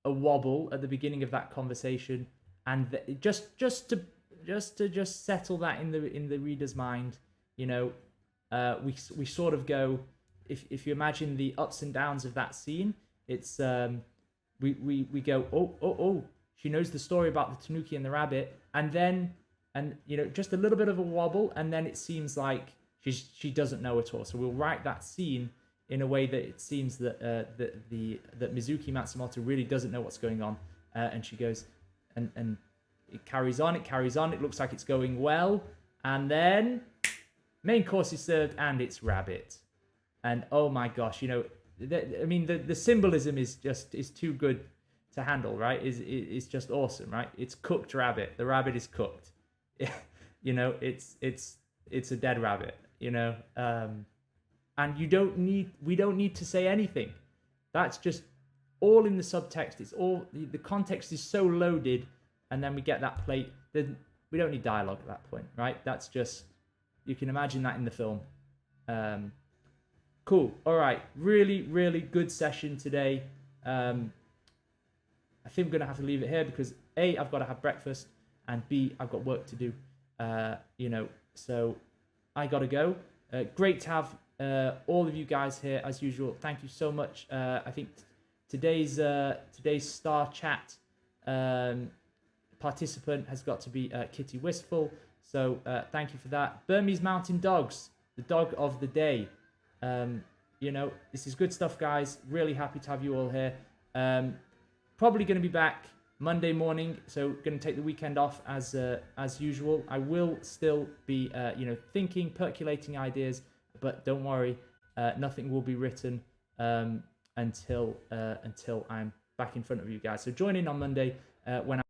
wobble at the beginning of that conversation, and just to settle that in the reader's mind, we sort of go. if you imagine the ups and downs of that scene, it's we go, oh, she knows the story about the tanuki and the rabbit, and then just a little bit of a wobble, and then it seems like she doesn't know at all. So we'll write that scene in a way that it seems that that Mizuki Matsumoto really doesn't know what's going on, and she goes, and it carries on. It looks like it's going well, and then main course is served, and it's rabbit, and oh my gosh, the symbolism is too good to handle, right? It's just awesome, right? It's cooked rabbit. The rabbit is cooked. It's a dead rabbit, and we don't need to say anything. That's just all in the subtext. It's all, the context is so loaded, and then we get that plate. Then we don't need dialogue at that point, right? That's just, you can imagine that in the film. Cool. All right. Really, really good session today. I think we're going to have to leave it here because A, I've got to have breakfast, and B, I've got work to do. So I got to go. Great to have all of you guys here as usual. Thank you so much. I think today's Star Chat participant has got to be Kitty Wistful. So thank you for that. Bernese Mountain Dogs, the dog of the day. This is good stuff, guys. Really happy to have you all here. Probably going to be back Monday morning, so going to take the weekend off as usual. I will still be thinking, percolating ideas, but don't worry, nothing will be written until I'm back in front of you guys. So join in on Monday when